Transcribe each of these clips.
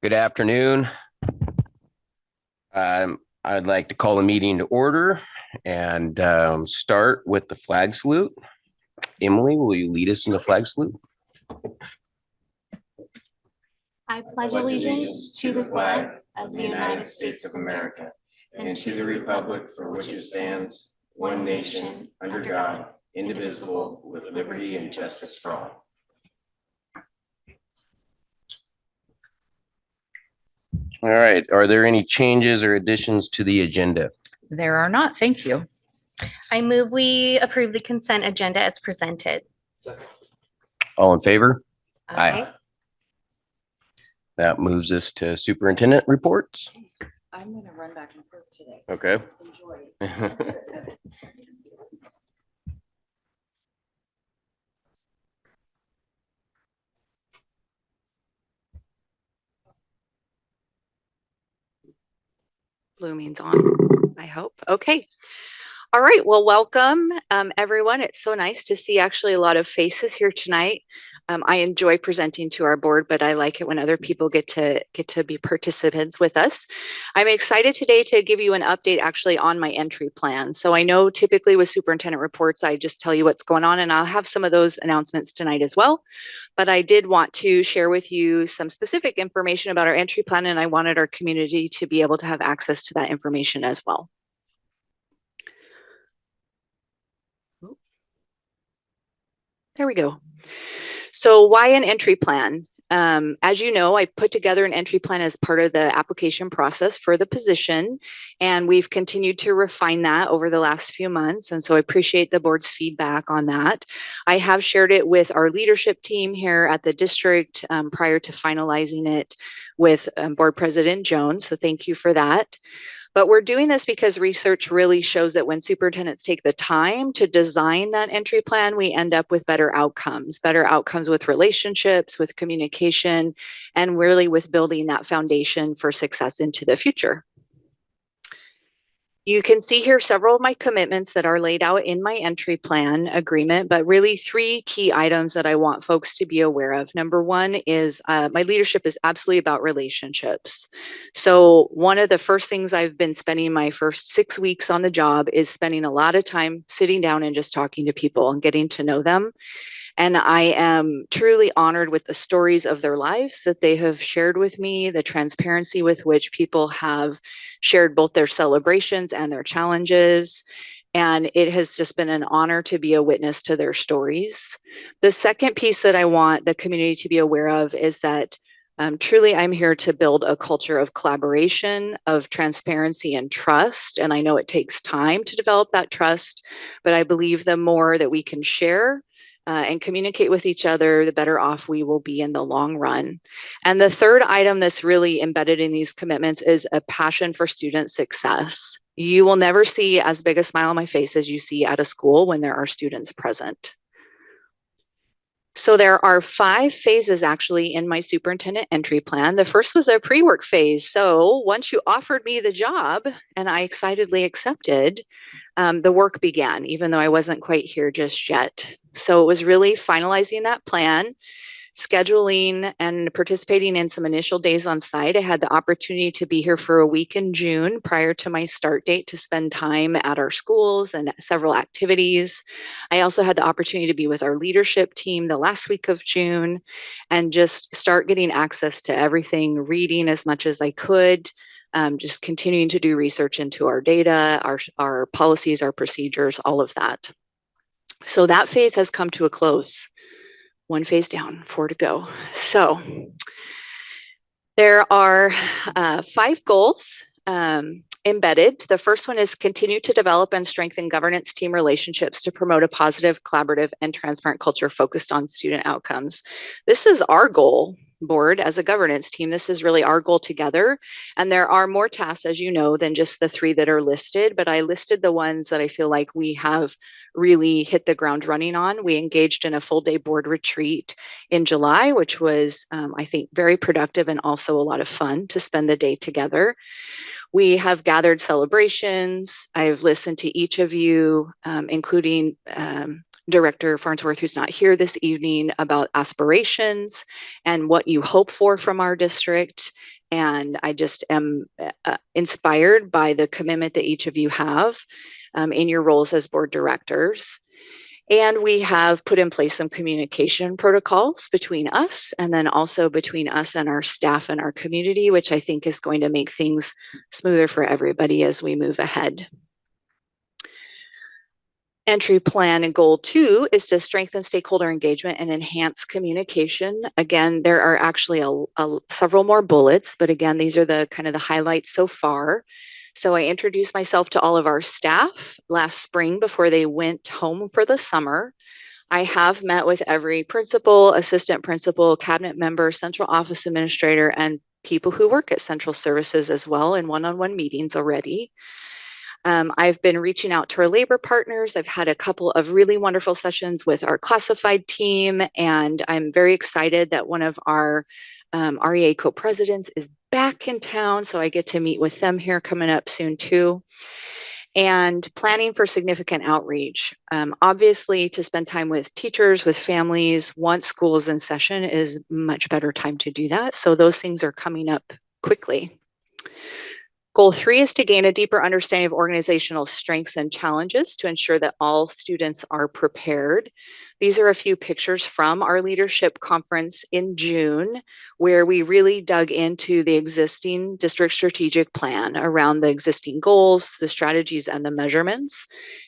Good afternoon. I'd like to call the meeting to order and start with the flag salute. Emily, will you lead us in the flag salute? I pledge allegiance to the flag of the United States of America and to the republic for which it stands, one nation, under God, indivisible, with liberty and justice for all. All right. Are there any changes or additions to the agenda? There are not. Thank you. I move we approve the consent agenda as presented. All in favor? Aye. That moves us to superintendent reports. I'm going to run back and forth today. Okay. Enjoy. Blue means on, I hope. Okay. All right. Well, welcome, everyone. It's so nice to see actually a lot of faces here tonight. I enjoy presenting to our board, but I like it when other people get to be participants with us. I'm excited today to give you an update actually on my entry plan. So I know typically with superintendent reports, I just tell you what's going on, and I'll have some of those announcements tonight as well. But I did want to share with you some specific information about our entry plan, and I wanted our community to be able to have access to that information as well. There we go. So why an entry plan? As you know, I put together an entry plan as part of the application process for the position, and we've continued to refine that over the last few months. And so I appreciate the board's feedback on that. I have shared it with our leadership team here at the district prior to finalizing it with Board President Jones. So thank you for that. But we're doing this because research really shows that when superintendents take the time to design that entry plan, we end up with better outcomes with relationships, with communication, and really with building that foundation for success into the future. You can see here several of my commitments that are laid out in my entry plan agreement, but really three key items that I want folks to be aware of. Number one is my leadership is absolutely about relationships. So one of the first things I've been spending my first 6 weeks on the job is spending a lot of time sitting down and just talking to people and getting to know them. And I am truly honored with the stories of their lives that they have shared with me, the transparency with which people have shared both their celebrations and their challenges. And it has just been an honor to be a witness to their stories. The second piece that I want the community to be aware of is that truly I'm here to build a culture of collaboration, of transparency and trust. And I know it takes time to develop that trust, but I believe the more that we can share and communicate with each other, the better off we will be in the long run. And the third item that's really embedded in these commitments is a passion for student success. You will never see as big a smile on my face as you see at a school when there are students present. So there are 5 phases actually in my superintendent entry plan. The first was a pre-work phase. So once you offered me the job and I excitedly accepted, the work began, even though I wasn't quite here just yet. So it was really finalizing that plan, scheduling and participating in some initial days on site. I had the opportunity to be here for a week in June prior to my start date to spend time at our schools and several activities. I also had the opportunity to be with our leadership team the last week of June and just start getting access to everything, reading as much as I could, just continuing to do research into our data, our policies, our procedures, all of that. So that phase has come to a close. 1 phase down, 4 to go. So there are 5 goals embedded. The first one is continue to develop and strengthen governance team relationships to promote a positive, collaborative, and transparent culture focused on student outcomes. This is our goal, board, as a governance team. This is really our goal together. And there are more tasks, as you know, than just the 3 that are listed, but I listed the ones that I feel like we have really hit the ground running on. We engaged in a full day board retreat in July, which was, I think, very productive and also a lot of fun to spend the day together. We have gathered celebrations. I've listened to each of you, including Director Farnsworth, who's not here this evening, about aspirations and what you hope for from our district. And I just am inspired by the commitment that each of you have in your roles as board directors. And we have put in place some communication protocols between us and then also between us and our staff and our community, which I think is going to make things smoother for everybody as we move ahead. Entry plan and goal 2 is to strengthen stakeholder engagement and enhance communication. Again, there are actually several more bullets, but again, these are the kind of the highlights so far. So I introduced myself to all of our staff last spring before they went home for the summer. I have met with every principal, assistant principal, cabinet member, central office administrator, and people who work at central services as well in one-on-one meetings already. I've been reaching out to our labor partners. I've had a couple of really wonderful sessions with our classified team, and I'm very excited that one of our REA co-presidents is back in town, so I get to meet with them here coming up soon too. And planning for significant outreach. Obviously, to spend time with teachers, with families, once school is in session is much better time to do that. So those things are coming up quickly. Goal 3 is to gain a deeper understanding of organizational strengths and challenges to ensure that all students are prepared. These are a few pictures from our leadership conference in June, where we really dug into the existing district strategic plan around the existing goals, the strategies, and the measurements.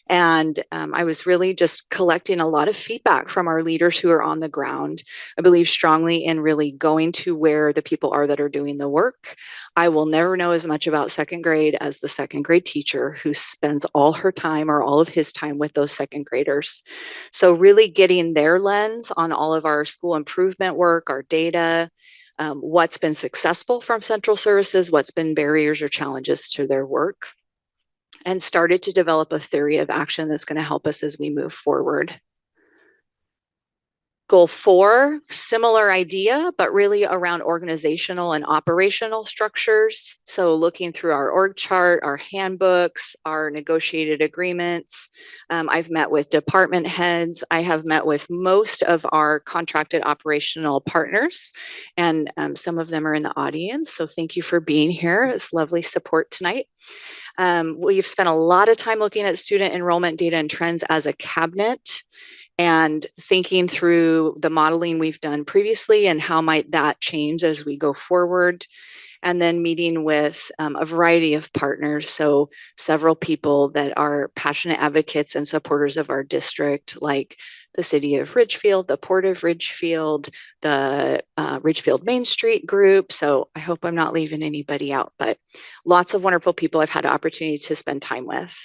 And I was really just collecting a lot of feedback from our leaders who are on the ground. I believe strongly in really going to where the people are that are doing the work. I will never know as much about second grade as the second grade teacher who spends all her time or all of his time with those second graders. So really getting their lens on all of our school improvement work, our data, what's been successful from central services, what's been barriers or challenges to their work, and started to develop a theory of action that's going to help us as we move forward. Goal 4, similar idea, but really around organizational and operational structures. So looking through our org chart, our handbooks, our negotiated agreements. I've met with department heads. I have met with most of our contracted operational partners, and some of them are in the audience. So thank you for being here. It's lovely support tonight. We've spent a lot of time looking at student enrollment data and trends as a cabinet, and thinking through the modeling we've done previously and how might that change as we go forward. And then meeting with a variety of partners. So several people that are passionate advocates and supporters of our district, like the city of Ridgefield, the Port of Ridgefield, the Ridgefield Main Street group. So I hope I'm not leaving anybody out, but lots of wonderful people I've had the opportunity to spend time with.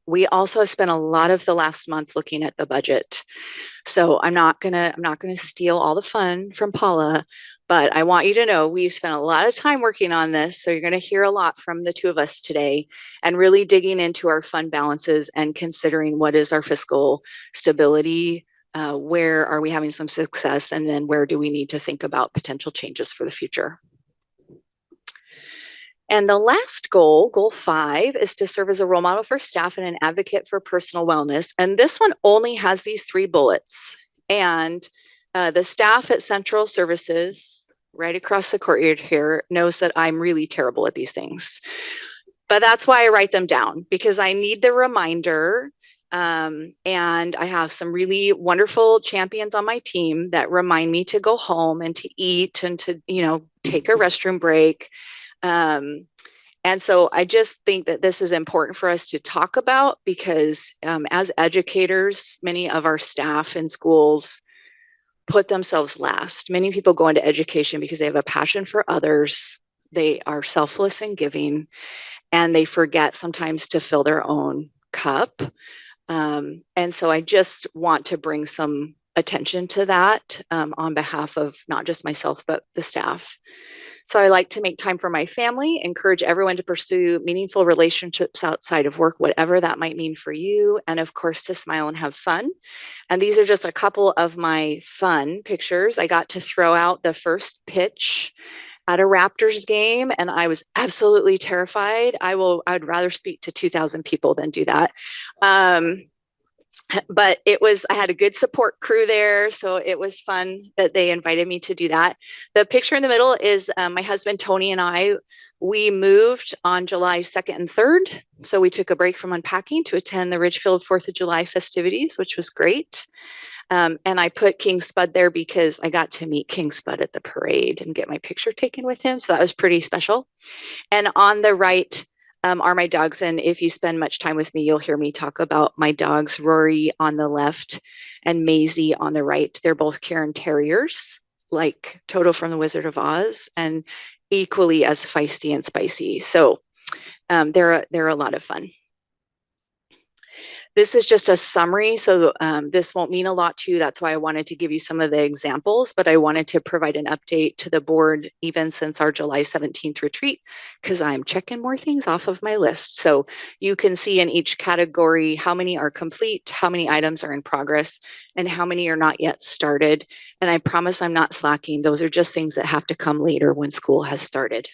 We also have spent a lot of the last month looking at the budget. So I'm not gonna steal all the fun from Paula, but I want you to know we've spent a lot of time working on this. So you're gonna hear a lot from the two of us today and really digging into our fund balances and considering what is our fiscal stability, where are we having some success, and then where do we need to think about potential changes for the future. And the last goal, goal 5, is to serve as a role model for staff and an advocate for personal wellness. And this one only has these 3 bullets. And the staff at Central Services, right across the courtyard here, knows that I'm really terrible at these things. But that's why I write them down, because I need the reminder. And I have some really wonderful champions on my team that remind me to go home and to eat and to, take a restroom break. And so I just think that this is important for us to talk about because as educators, many of our staff in schools put themselves last. Many people go into education because they have a passion for others. They are selfless and giving, and they forget sometimes to fill their own cup. And so I just want to bring some attention to that on behalf of not just myself, but the staff. So I like to make time for my family, encourage everyone to pursue meaningful relationships outside of work, whatever that might mean for you, and of course to smile and have fun. And these are just a couple of my fun pictures. I got to throw out the first pitch at a Raptors game, and I was absolutely terrified. I'd rather speak to 2,000 people than do that. but I had a good support crew there. So it was fun that they invited me to do that. The picture in the middle is my husband, Tony, and I. We moved on July 2nd and 3rd. So we took a break from unpacking to attend the Ridgefield 4th of July festivities, which was great. And I put King Spud there because I got to meet King Spud at the parade and get my picture taken with him. So that was pretty special. And on the right are my dogs. And if you spend much time with me, you'll hear me talk about my dogs, Rory on the left and Maisie on the right. They're both Cairn Terriers, like Toto from the Wizard of Oz, and equally as feisty and spicy. So they're a lot of fun. This is just a summary, so this won't mean a lot to you. That's why I wanted to give you some of the examples, but I wanted to provide an update to the board even since our July 17th retreat, because I'm checking more things off of my list. So you can see in each category how many are complete, how many items are in progress, and how many are not yet started. And I promise I'm not slacking. Those are just things that have to come later when school has started.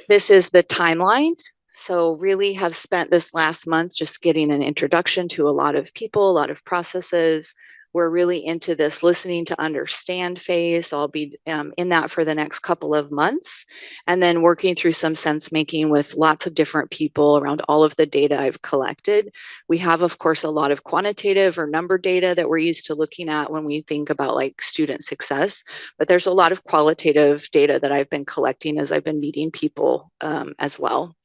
This is the timeline. So really have spent this last month just getting an introduction to a lot of people, a lot of processes. We're really into this listening to understand phase. So I'll be in that for the next couple of months, and then working through some sense making with lots of different people around all of the data I've collected. We have, of course, a lot of quantitative or number data that we're used to looking at when we think about like student success, but there's a lot of qualitative data that I've been collecting as I've been meeting people as well.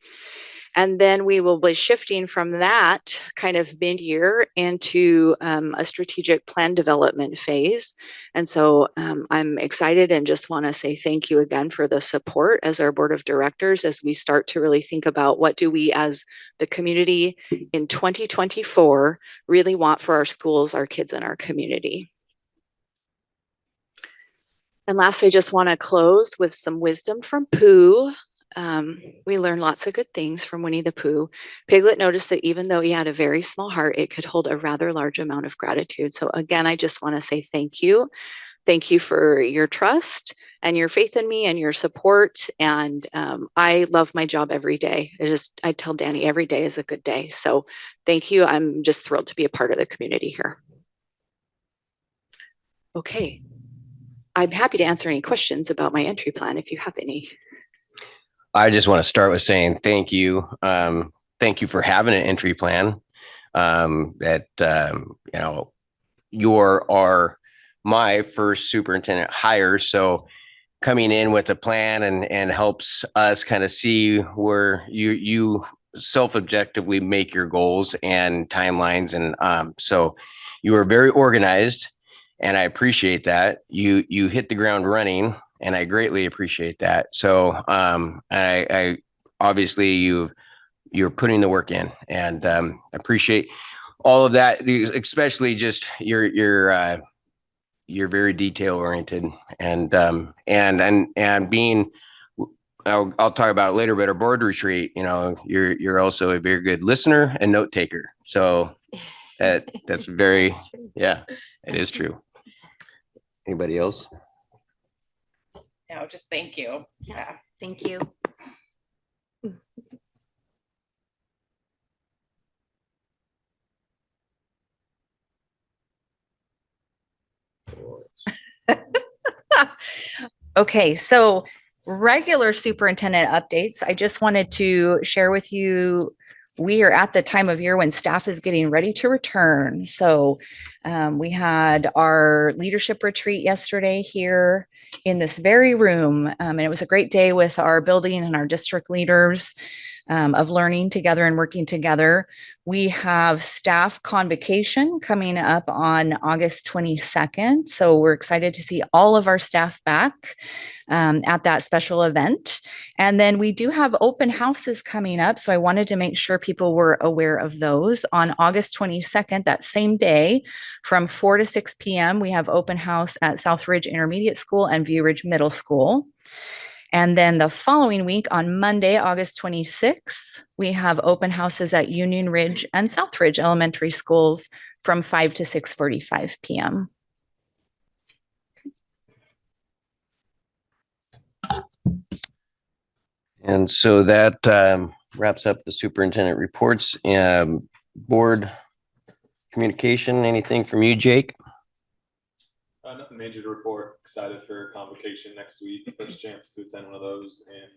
And then we will be shifting from that kind of mid-year into a strategic plan development phase. And so I'm excited and just want to say thank you again for the support as our board of directors as we start to really think about what do we as the community in 2024 really want for our schools, our kids, and our community. And last, I just want to close with some wisdom from Pooh. We learned lots of good things from Winnie the Pooh. Piglet noticed that even though he had a very small heart, it could hold a rather large amount of gratitude. So again, I just want to say thank you. Thank you for your trust and your faith in me and your support. And I love my job every day. I tell Danny every day is a good day. So thank you. I'm just thrilled to be a part of the community here. Okay. I'm happy to answer any questions about my entry plan if you have any. I just want to start with saying thank you. Thank you for having an entry plan. You are my first superintendent hire. So coming in with a plan and helps us kind of see where you self-objectively make your goals and timelines. And so you are very organized, and I appreciate that. You hit the ground running, and I greatly appreciate that. So I obviously you're putting the work in, and appreciate all of that, especially just you're very detail oriented, and being I'll talk about it later, but our board retreat, you're also a very good listener and note taker. So that's very, yeah, it is true. Anybody else? No, just thank you. Yeah. Thank you. Okay, so regular superintendent updates. I just wanted to share with you, we are at the time of year when staff is getting ready to return. So we had our leadership retreat yesterday here in this very room. And it was a great day with our building and our district leaders of learning together and working together. We have staff convocation coming up on August 22nd. So we're excited to see all of our staff back at that special event. And then we do have open houses coming up. So I wanted to make sure people were aware of those. On August 22nd, that same day, from 4 to 6 p.m., we have open house at Southridge Intermediate School and View Ridge Middle School. And then the following week on Monday, August 26th, we have open houses at Union Ridge and Southridge Elementary Schools from 5 to 6:45 p.m. And so that wraps up the superintendent reports. board communication, anything from you, Jake? Nothing major to report. Excited for convocation next week. First chance to attend one of those, and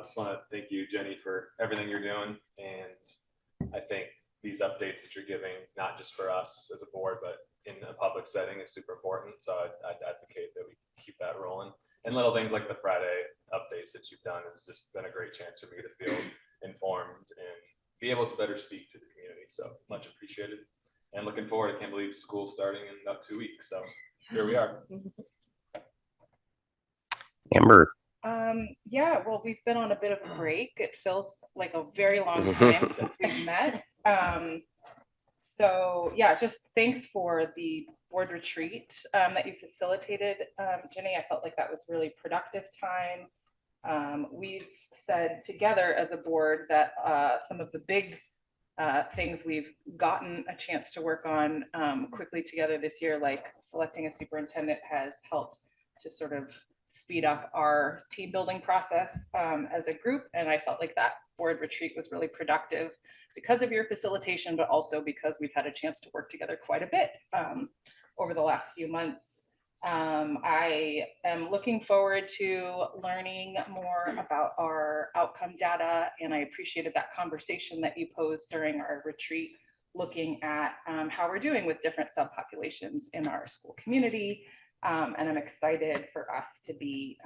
just want to thank you, Jenny, for everything you're doing. And I think these updates that you're giving, not just for us as a board, but in a public setting, is super important. So I'd advocate that we keep that rolling. And little things like the Friday updates that you've done has just been a great chance for me to feel informed and be able to better speak to the community. So much appreciated. And looking forward. I can't believe school's starting in about 2 weeks. So here we are. Amber. Yeah, well, we've been on a bit of a break. It feels like a very long time since we've met. So yeah, just thanks for the board retreat that you facilitated, Jenny. I felt like that was really productive time. We've said together as a board that some of the big things we've gotten a chance to work on quickly together this year, like selecting a superintendent, has helped to sort of speed up our team building process as a group. And I felt like that board retreat was really productive because of your facilitation, but also because we've had a chance to work together quite a bit over the last few months. I am looking forward to learning more about our outcome data, and I appreciated that conversation that you posed during our retreat, looking at how we're doing with different subpopulations in our school community. And I'm excited for us to be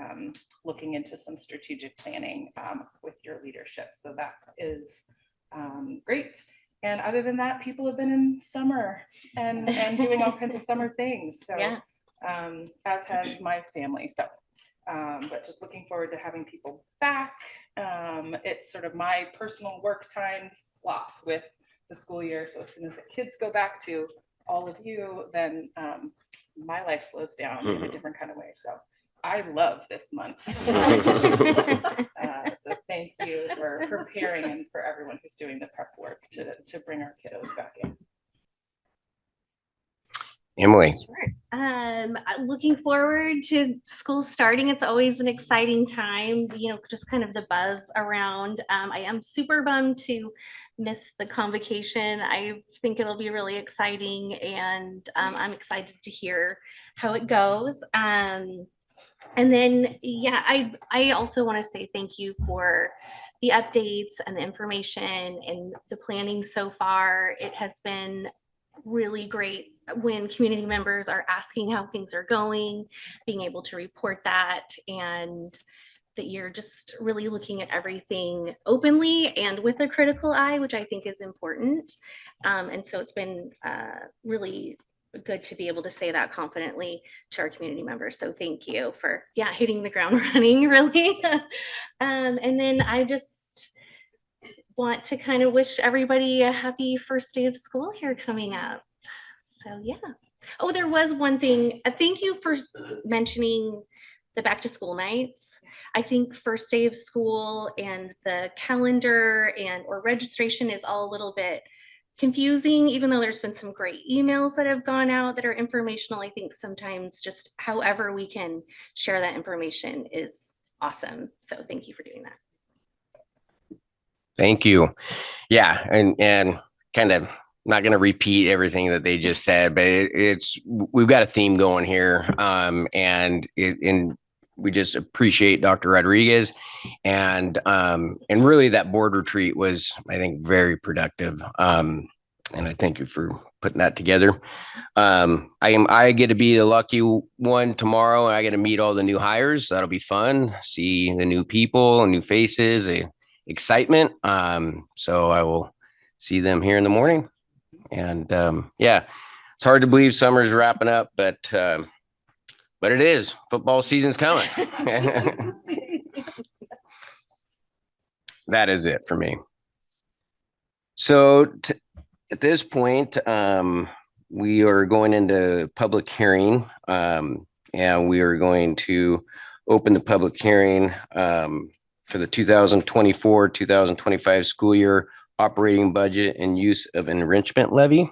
looking into some strategic planning with your leadership. So that is great. And other than that, people have been in summer and doing all kinds of summer things. So Yeah. As has my family. So, but just looking forward to having people back. It's sort of my personal work time flops with the school year. So as soon as the kids go back to all of you, then my life slows down in a different kind of way. So I love this month. So thank you for preparing and for everyone who's doing the prep work to bring our kiddos back in. Emily. Sure. Looking forward to school starting. It's always an exciting time, just kind of the buzz around. I am super bummed to miss the convocation. I think it'll be really exciting, and I'm excited to hear how it goes. And then, yeah, I also want to say thank you for the updates and the information and the planning so far. It has been really great when community members are asking how things are going, being able to report that, and that you're just really looking at everything openly and with a critical eye, which I think is important. And so it's been really good to be able to say that confidently to our community members. So thank you for hitting the ground running, really. And then I just want to kind of wish everybody a happy first day of school here coming up. So yeah. Oh, there was one thing. Thank you for mentioning the back to school nights. I think first day of school and the calendar or registration is all a little bit confusing, even though there's been some great emails that have gone out that are informational. I think sometimes just however we can share that information is awesome. So thank you for doing that. Thank you. Yeah, and kind of not going to repeat everything that they just said, but we've got a theme going here, and we just appreciate Dr. Rodriguez, and really that board retreat was, I think, very productive, and I thank you for putting that together. I get to be the lucky one tomorrow, and I get to meet all the new hires. So that'll be fun. See the new people and new faces. Excitement. So I will see them here in the morning, and it's hard to believe summer's wrapping up, but it is. Football season's coming. That is it for me. So at this point, we are going into public hearing, and we are going to open the public hearing for the 2024-2025 school year operating budget and use of enrichment levy.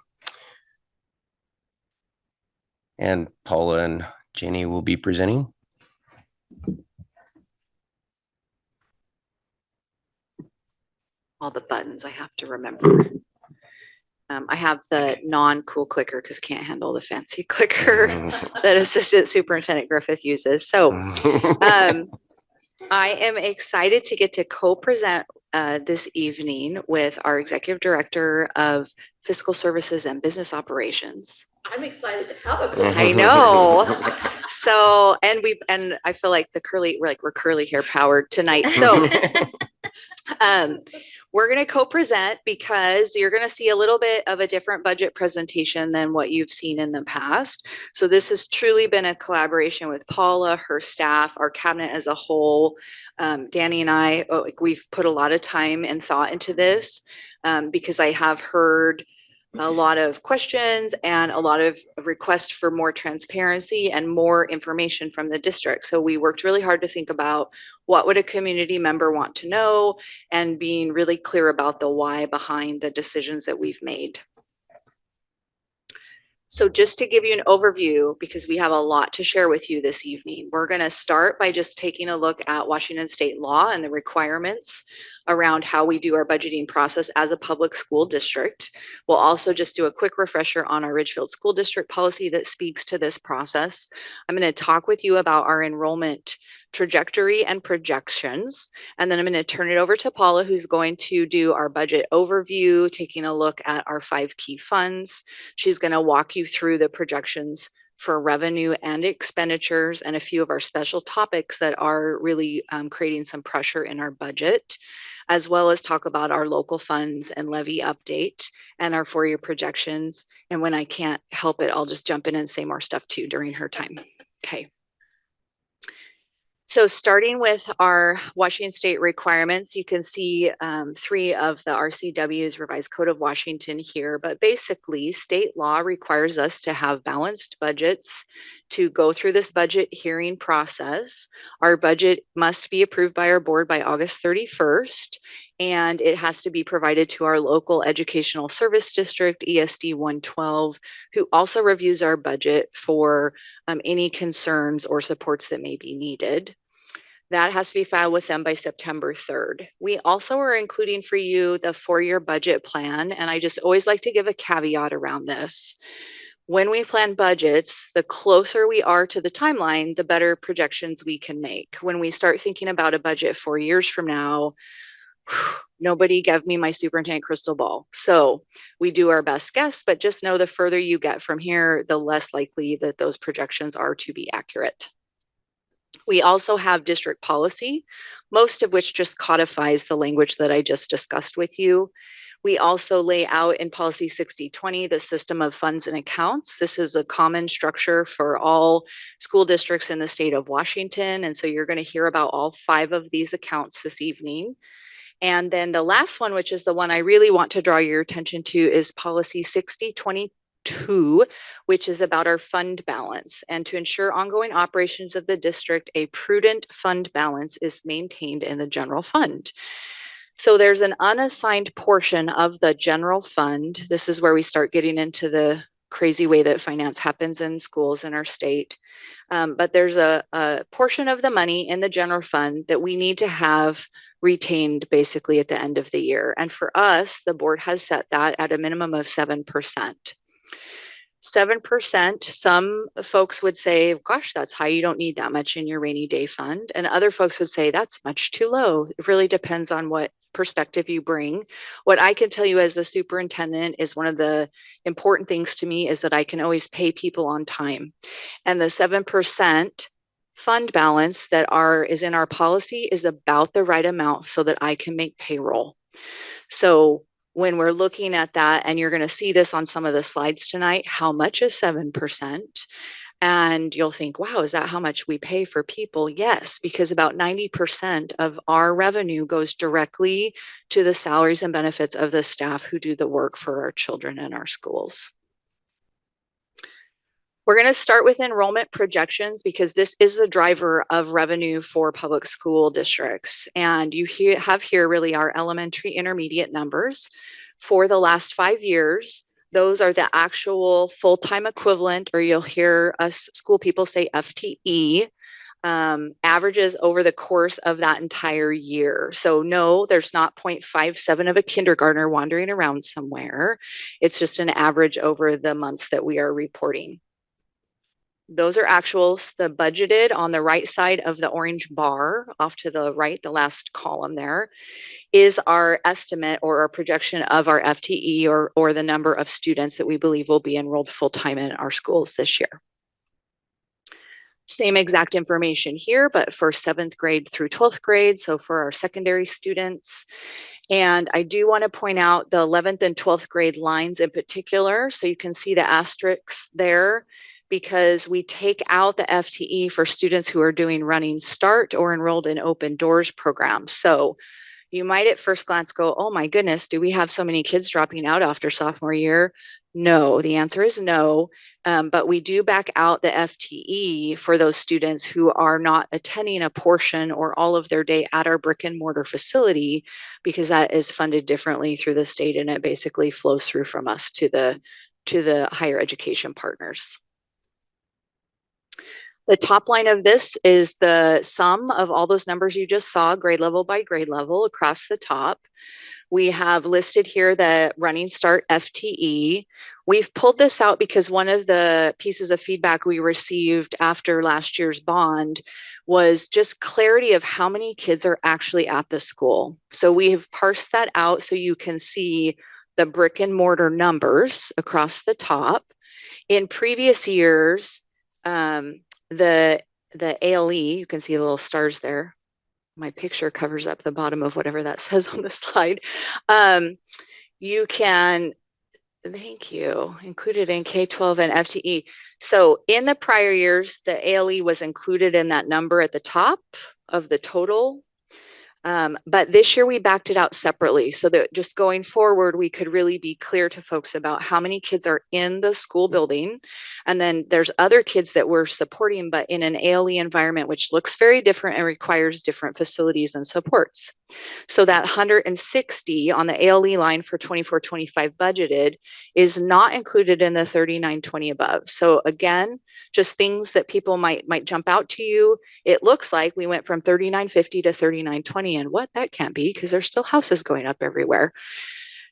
And Paula and Jenny will be presenting. All the buttons I have to remember. I have the non-cool clicker because can't handle the fancy clicker that Assistant Superintendent Griffith uses. So I am excited to get to co-present this evening with our Executive Director of Fiscal Services and Business Operations. I'm excited to have a cool. I know. So, and I feel like we're curly hair powered tonight. So, we're going to co-present because you're going to see a little bit of a different budget presentation than what you've seen in the past. So this has truly been a collaboration with Paula, her staff, our cabinet as a whole. Danny and I, we've put a lot of time and thought into this because I have heard a lot of questions and a lot of requests for more transparency and more information from the district. So we worked really hard to think about what would a community member want to know and being really clear about the why behind the decisions that we've made. So just to give you an overview, because we have a lot to share with you this evening, we're going to start by just taking a look at Washington state law and the requirements around how we do our budgeting process as a public school district. We'll also just do a quick refresher on our Ridgefield School District policy that speaks to this process. I'm going to talk with you about our enrollment trajectory and projections. And then I'm going to turn it over to Paula, who's going to do our budget overview, taking a look at our 5 key funds. She's going to walk you through the projections for revenue and expenditures and a few of our special topics that are really creating some pressure in our budget, as well as talk about our local funds and levy update and our 4-year projections. And when I can't help it, I'll just jump in and say more stuff too during her time. Okay. So starting with our Washington state requirements, you can see 3 of the RCW's Revised Code of Washington here, but basically state law requires us to have balanced budgets to go through this budget hearing process. Our budget must be approved by our board by August 31st, and it has to be provided to our local educational service district, ESD 112, who also reviews our budget for any concerns or supports that may be needed. That has to be filed with them by September 3rd. We also are including for you the 4-year budget plan, and I just always like to give a caveat around this. When we plan budgets, the closer we are to the timeline, the better projections we can make. When we start thinking about a budget 4 years from now, nobody gave me my superintendent crystal ball. So we do our best guess, but just know the further you get from here, the less likely that those projections are to be accurate. We also have district policy, most of which just codifies the language that I just discussed with you. We also lay out in policy 6020 the system of funds and accounts. This is a common structure for all school districts in the state of Washington. And so you're going to hear about all 5 of these accounts this evening. And then the last one, which is the one I really want to draw your attention to, is policy 6022, which is about our fund balance. And to ensure ongoing operations of the district, a prudent fund balance is maintained in the general fund. So there's an unassigned portion of the general fund. This is where we start getting into the crazy way that finance happens in schools in our state. But there's a portion of the money in the general fund that we need to have retained basically at the end of the year. And for us, the board has set that at a minimum of 7%. 7%, some folks would say, gosh, that's high. You don't need that much in your rainy day fund. And other folks would say that's much too low. It really depends on what perspective you bring. What I can tell you as the superintendent is one of the important things to me is that I can always pay people on time. And the 7% fund balance that is in our policy is about the right amount so that I can make payroll. So when we're looking at that, and you're going to see this on some of the slides tonight, how much is 7%? And you'll think, wow, is that how much we pay for people? Yes, because about 90% of our revenue goes directly to the salaries and benefits of the staff who do the work for our children in our schools. We're going to start with enrollment projections because this is the driver of revenue for public school districts. And you have here really our elementary intermediate numbers for the last 5 years. Those are the actual full-time equivalent, or you'll hear us school people say FTE averages over the course of that entire year. So no, there's not 0.57 of a kindergartner wandering around somewhere. It's just an average over the months that we are reporting. Those are actuals. The budgeted on the right side of the orange bar off to the right, the last column there, is our estimate or our projection of our FTE or the number of students that we believe will be enrolled full-time in our schools this year. Same exact information here, but for 7th grade through 12th grade. So for our secondary students. And I do want to point out the 11th and 12th grade lines in particular. So you can see the asterisks there because we take out the FTE for students who are doing running start or enrolled in open doors programs. So you might at first glance go, oh my goodness, do we have so many kids dropping out after sophomore year? No, the answer is no. But we do back out the FTE for those students who are not attending a portion or all of their day at our brick and mortar facility, because that is funded differently through the state and it basically flows through from us to the higher education partners. The top line of this is the sum of all those numbers you just saw, grade level by grade level across the top. We have listed here the running start FTE. We've pulled this out because one of the pieces of feedback we received after last year's bond was just clarity of how many kids are actually at the school. So we have parsed that out so you can see the brick and mortar numbers across the top. In previous years, the ALE, you can see the little stars there. My picture covers up the bottom of whatever that says on the slide. You can, thank you, included in K-12 and FTE. So in the prior years, the ALE was included in that number at the top of the total. But this year we backed it out separately so that just going forward, we could really be clear to folks about how many kids are in the school building. And then there's other kids that we're supporting, but in an ALE environment, which looks very different and requires different facilities and supports. So that 160 on the ALE line for 24-25 budgeted is not included in the 39-20 above. So again, just things that people might jump out to you. It looks like we went from 39.50 to 39.20, and what? That can't be, because there's still houses going up everywhere.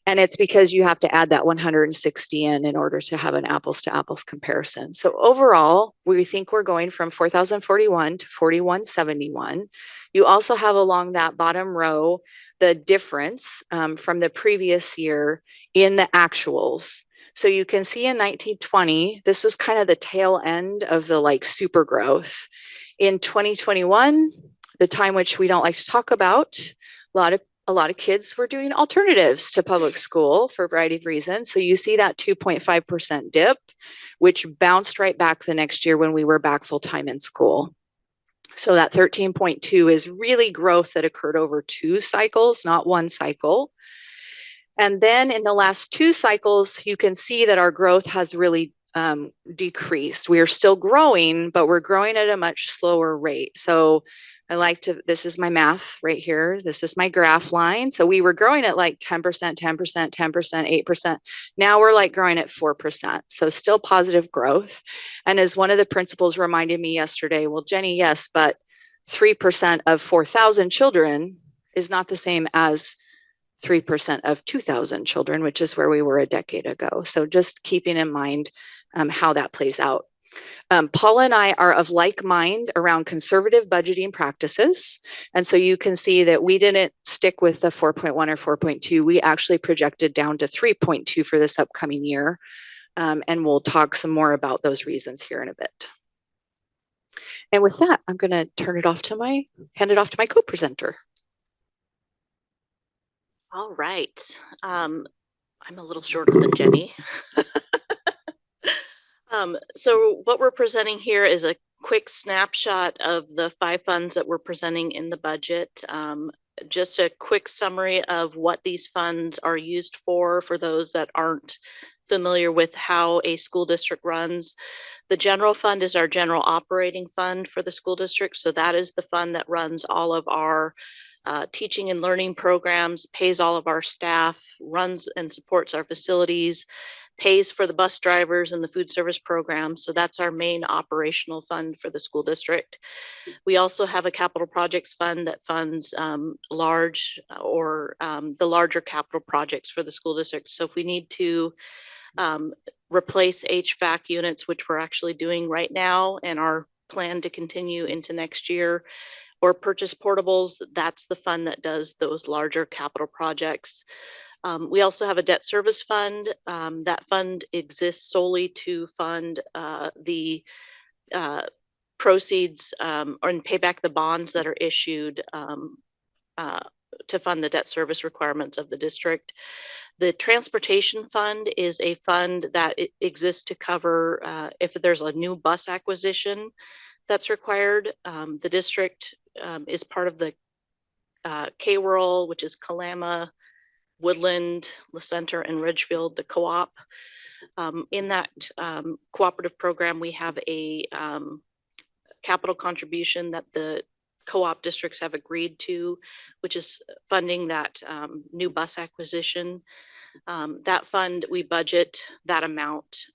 And it's because you have to add that 160 in order to have an apples to apples comparison. So overall, we think we're going from 4,041 to 4,171. You also have along that bottom row the difference from the previous year in the actuals. So you can see in 1920, this was kind of the tail end of the like super growth. In 2021, the time which we don't like to talk about, a lot of kids were doing alternatives to public school for a variety of reasons. So you see that 2.5% dip, which bounced right back the next year when we were back full time in school. So that 13.2 is really growth that occurred over 2 cycles, not 1 cycle. And then in the last 2 cycles, you can see that our growth has really decreased. We are still growing, but we're growing at a much slower rate. So I like to, this is my math right here. This is my graph line. So we were growing at like 10%, 10%, 10%, 8%. Now we're like growing at 4%. So still positive growth. And as one of the principals reminded me yesterday, well, Jenny, yes, but 3% of 4,000 children is not the same as 3% of 2,000 children, which is where we were a decade ago. So just keeping in mind how that plays out. Paula and I are of like mind around conservative budgeting practices. And so you can see that we didn't stick with the 4.1 or 4.2. We actually projected down to 3.2 for this upcoming year. And we'll talk some more about those reasons here in a bit. And with that, I'm going to hand it off to my co-presenter. All right. I'm a little shorter than Jenny. So what we're presenting here is a quick snapshot of the 5 funds that we're presenting in the budget. Just a quick summary of what these funds are used for those that aren't familiar with how a school district runs. The general fund is our general operating fund for the school district. So that is the fund that runs all of our teaching and learning programs, pays all of our staff, runs and supports our facilities, pays for the bus drivers and the food service program. So that's our main operational fund for the school district. We also have a capital projects fund that funds large or the larger capital projects for the school district. So if we need to replace HVAC units, which we're actually doing right now and our plan to continue into next year, or purchase portables, that's the fund that does those larger capital projects. We also have a debt service fund. That fund exists solely to fund the proceeds and pay back the bonds that are issued to fund the debt service requirements of the district. The transportation fund is a fund that exists to cover if there's a new bus acquisition that's required. The district is part of the K-Rural, which is Kalama, Woodland, La Center, and Ridgefield, the co-op. In that cooperative program, we have a capital contribution that the co-op districts have agreed to, which is funding that new bus acquisition. That fund, we budget that amount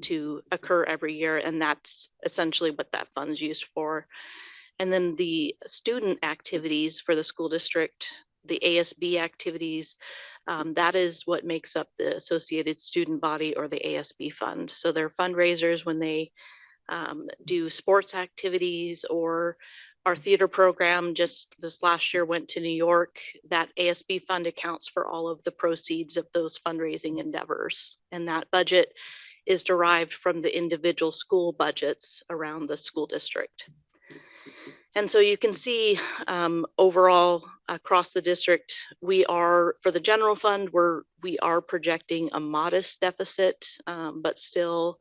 to occur every year, and that's essentially what that fund is used for. And then the student activities for the school district, the ASB activities, that is what makes up the Associated Student Body or the ASB fund. So they're fundraisers when they do sports activities, or our theater program just this last year went to New York. That ASB fund accounts for all of the proceeds of those fundraising endeavors. And that budget is derived from the individual school budgets around the school district. And so you can see overall across the district, we are, for the general fund, we are projecting a modest deficit, but still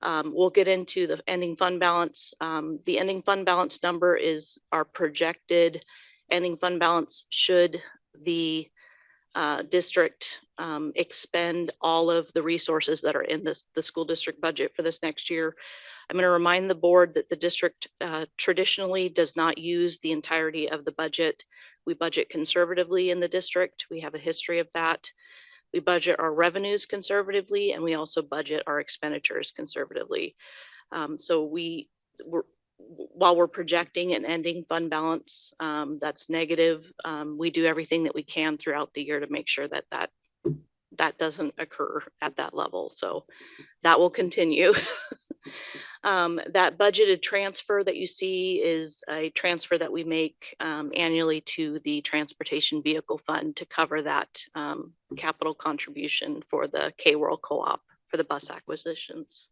we'll get into the ending fund balance. The ending fund balance number is our projected ending fund balance should the district expend all of the resources that are in the school district budget for this next year. I'm going to remind the board that the district traditionally does not use the entirety of the budget. We budget conservatively in the district. We have a history of that. We budget our revenues conservatively, and we also budget our expenditures conservatively. So while we're projecting an ending fund balance that's negative, we do everything that we can throughout the year to make sure that that doesn't occur at that level. So that will continue. That budgeted transfer that you see is a transfer that we make annually to the transportation vehicle fund to cover that capital contribution for the K-Rural co-op for the bus acquisitions.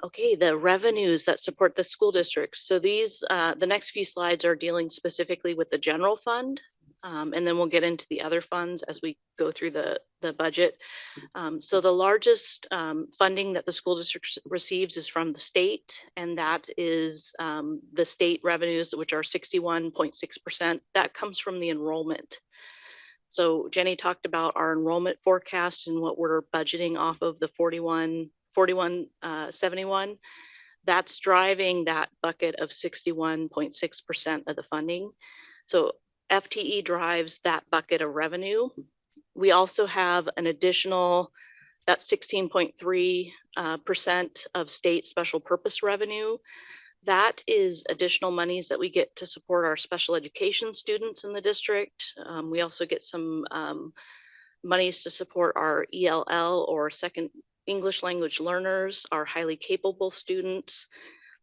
Okay, the revenues that support the school district. So these, the next few slides are dealing specifically with the general fund. And then we'll get into the other funds as we go through the budget. So the largest funding that the school district receives is from the state, and that is the state revenues, which are 61.6%. That comes from the enrollment. So Jenny talked about our enrollment forecast and what we're budgeting off of the 4171. That's driving that bucket of 61.6% of the funding. So FTE drives that bucket of revenue. We also have an additional, that's 16.3% of state special purpose revenue. That is additional monies that we get to support our special education students in the district. We also get some monies to support our ELL or second English language learners, our highly capable students,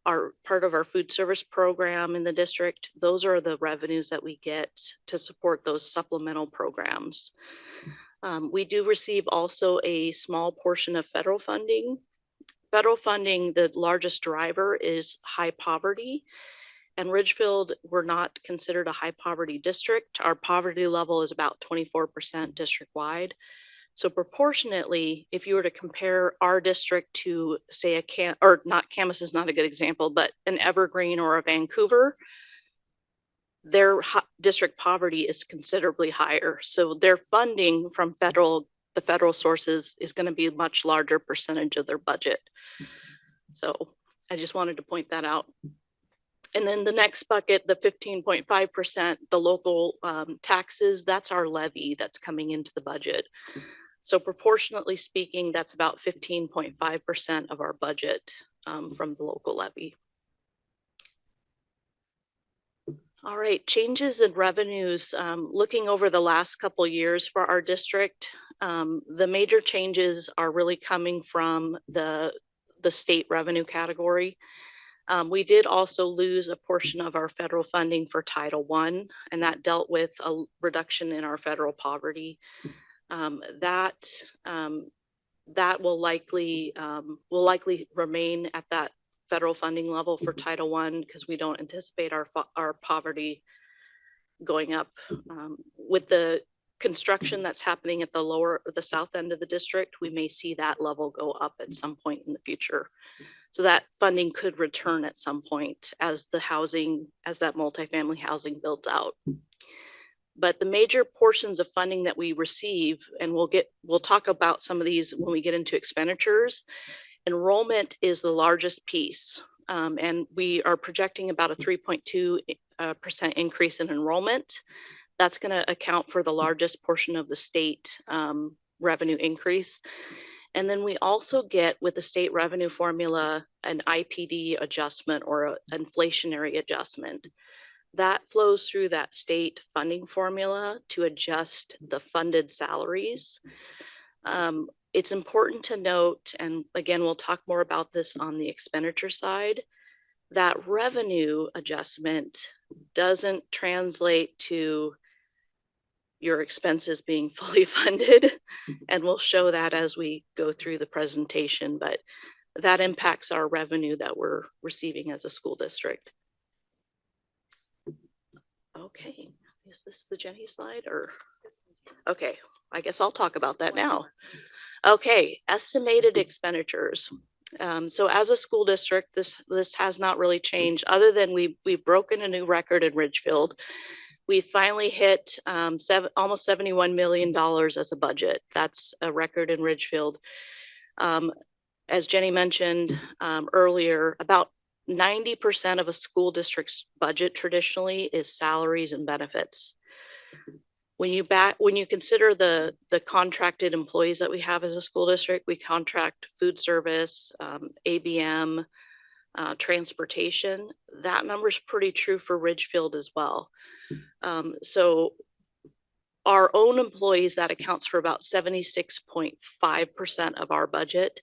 are part of our food service program in the district. Those are the revenues that we get to support those supplemental programs. We do receive also a small portion of federal funding. Federal funding, the largest driver is high poverty. And Ridgefield, we're not considered a high poverty district. Our poverty level is about 24% district-wide. So proportionately, if you were to compare our district to, say, Camas is not a good example, but an Evergreen or a Vancouver, their district poverty is considerably higher. So their funding from the federal sources is going to be a much larger percentage of their budget. So I just wanted to point that out. And then the next bucket, the 15.5%, the local taxes, that's our levy that's coming into the budget. So proportionately speaking, that's about 15.5% of our budget from the local levy. All right, changes in revenues. Looking over the last couple years for our district, the major changes are really coming from the state revenue category. We did also lose a portion of our federal funding for Title I, and that dealt with a reduction in our federal poverty. That will likely remain at that federal funding level for Title I because we don't anticipate our poverty going up. With the construction that's happening at the south end of the district, we may see that level go up at some point in the future. So that funding could return at some point as that multifamily housing builds out. But the major portions of funding that we receive, and we'll talk about some of these when we get into expenditures. Enrollment is the largest piece, and we are projecting about a 3.2% increase in enrollment. That's going to account for the largest portion of the state revenue increase. And then we also get, with the state revenue formula, an IPD adjustment or an inflationary adjustment. That flows through that state funding formula to adjust the funded salaries. It's important to note, and again, we'll talk more about this on the expenditure side, that revenue adjustment doesn't translate to your expenses being fully funded. And we'll show that as we go through the presentation, but that impacts our revenue that we're receiving as a school district. Okay, is this the Jenny slide or? Okay, I guess I'll talk about that now. Okay, estimated expenditures. So as a school district, this has not really changed other than we've broken a new record in Ridgefield. We finally hit almost $71 million as a budget. That's a record in Ridgefield. As Jenny mentioned earlier, about 90% of a school district's budget traditionally is salaries and benefits. When you consider the contracted employees that we have as a school district, we contract food service, ABM, transportation. That number is pretty true for Ridgefield as well. So our own employees, that accounts for about 76.5% of our budget.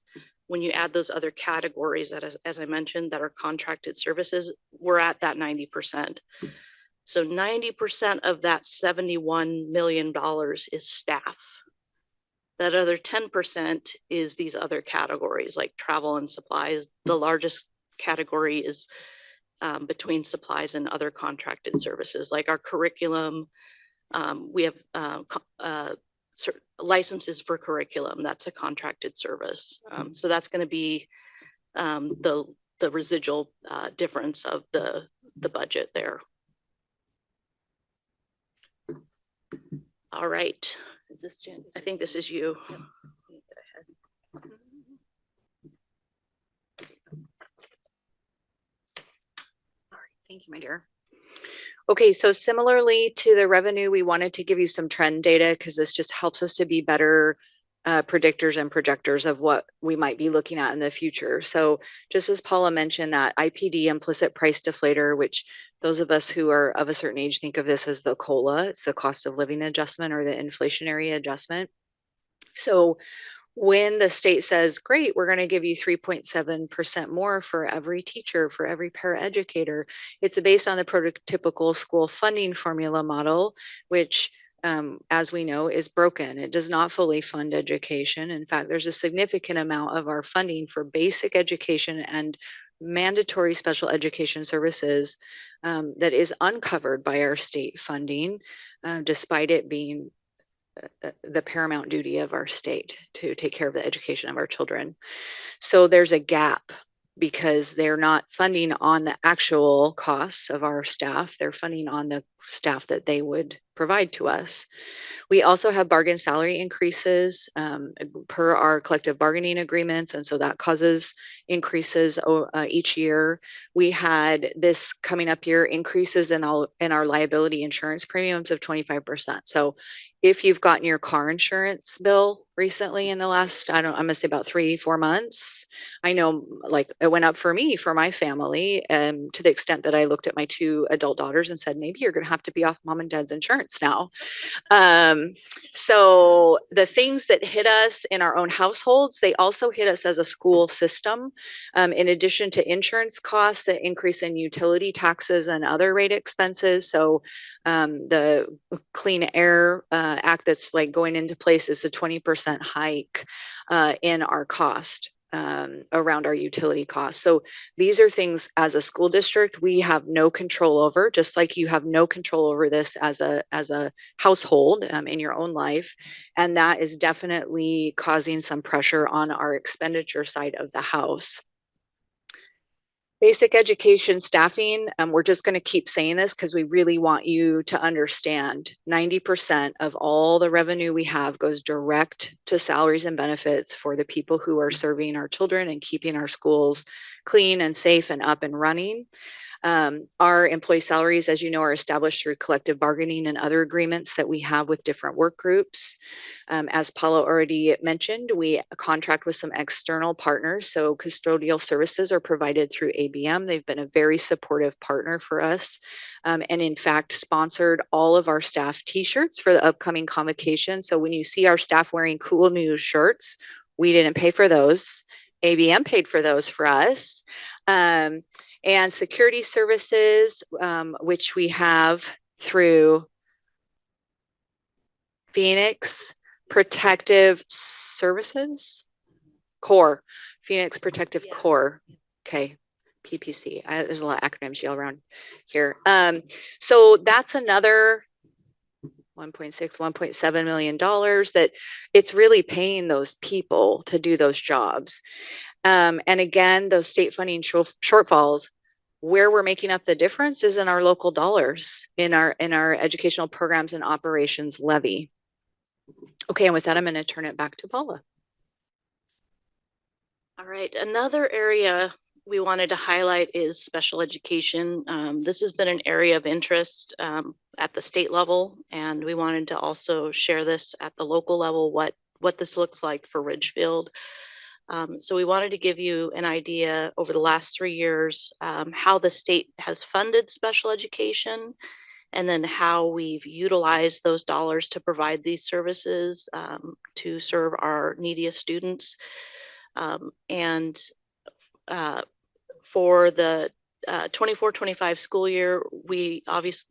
When you add those other categories that, as I mentioned, that are contracted services, we're at that 90%. So 90% of that $71 million is staff. That other 10% is these other categories like travel and supplies. The largest category is between supplies and other contracted services, like our curriculum. We have licenses for curriculum. That's a contracted service. So that's going to be the residual difference of the budget there. All right. Is this Jen? I think this is you. Yep. All right. Thank you, my dear. Okay, so similarly to the revenue, we wanted to give you some trend data because this just helps us to be better predictors and projectors of what we might be looking at in the future. So just as Paula mentioned, that IPD, implicit price deflator, which those of us who are of a certain age think of this as the COLA, it's the cost of living adjustment or the inflationary adjustment. So when the state says, great, we're going to give you 3.7% more for every teacher, for every paraeducator, it's based on the prototypical school funding formula model, which as we know, is broken. It does not fully fund education. In fact, there's a significant amount of our funding for basic education and mandatory special education services that is uncovered by our state funding, despite it being the paramount duty of our state to take care of the education of our children. So there's a gap because they're not funding on the actual costs of our staff. They're funding on the staff that they would provide to us. We also have bargain salary increases per our collective bargaining agreements. And so that causes increases each year. We had this coming up year increases in our liability insurance premiums of 25%. So if you've gotten your car insurance bill recently in the last, I'm gonna say about 3-4 months. I know like it went up for me, for my family, to the extent that I looked at my 2 adult daughters and said, maybe you're gonna have to be off mom and dad's insurance now. So the things that hit us in our own households, they also hit us as a school system. In addition to insurance costs, the increase in utility taxes and other rate expenses. So the Clean Air Act that's like going into place is a 20% hike in our cost around our utility costs. So these are things as a school district we have no control over, just like you have no control over this as a household in your own life. And that is definitely causing some pressure on our expenditure side of the house. Basic education staffing, we're just going to keep saying this because we really want you to understand 90% of all the revenue we have goes direct to salaries and benefits for the people who are serving our children and keeping our schools clean and safe and up and running. Our employee salaries, as you know, are established through collective bargaining and other agreements that we have with different work groups. As Paula already mentioned, we contract with some external partners. So custodial services are provided through ABM. They've been a very supportive partner for us. And in fact, sponsored all of our staff t-shirts for the upcoming convocation. So when you see our staff wearing cool new shirts, we didn't pay for those. ABM paid for those for us. And security services, which we have through Phoenix Protective Services Corps, Phoenix Protective Corps. Okay, PPC. There's a lot of acronyms all around here. So that's another 1.6, $1.7 million that it's really paying those people to do those jobs. And again, those state funding shortfalls, where we're making up the difference is in our local dollars, in our educational programs and operations levy. Okay, and with that, I'm going to turn it back to Paula. All right, another area we wanted to highlight is special education. This has been an area of interest at the state level, and we wanted to also share this at the local level, what this looks like for Ridgefield. So we wanted to give you an idea over the last 3 years, how the state has funded special education, and then how we've utilized those dollars to provide these services to serve our neediest students. For the 24-25 school year, we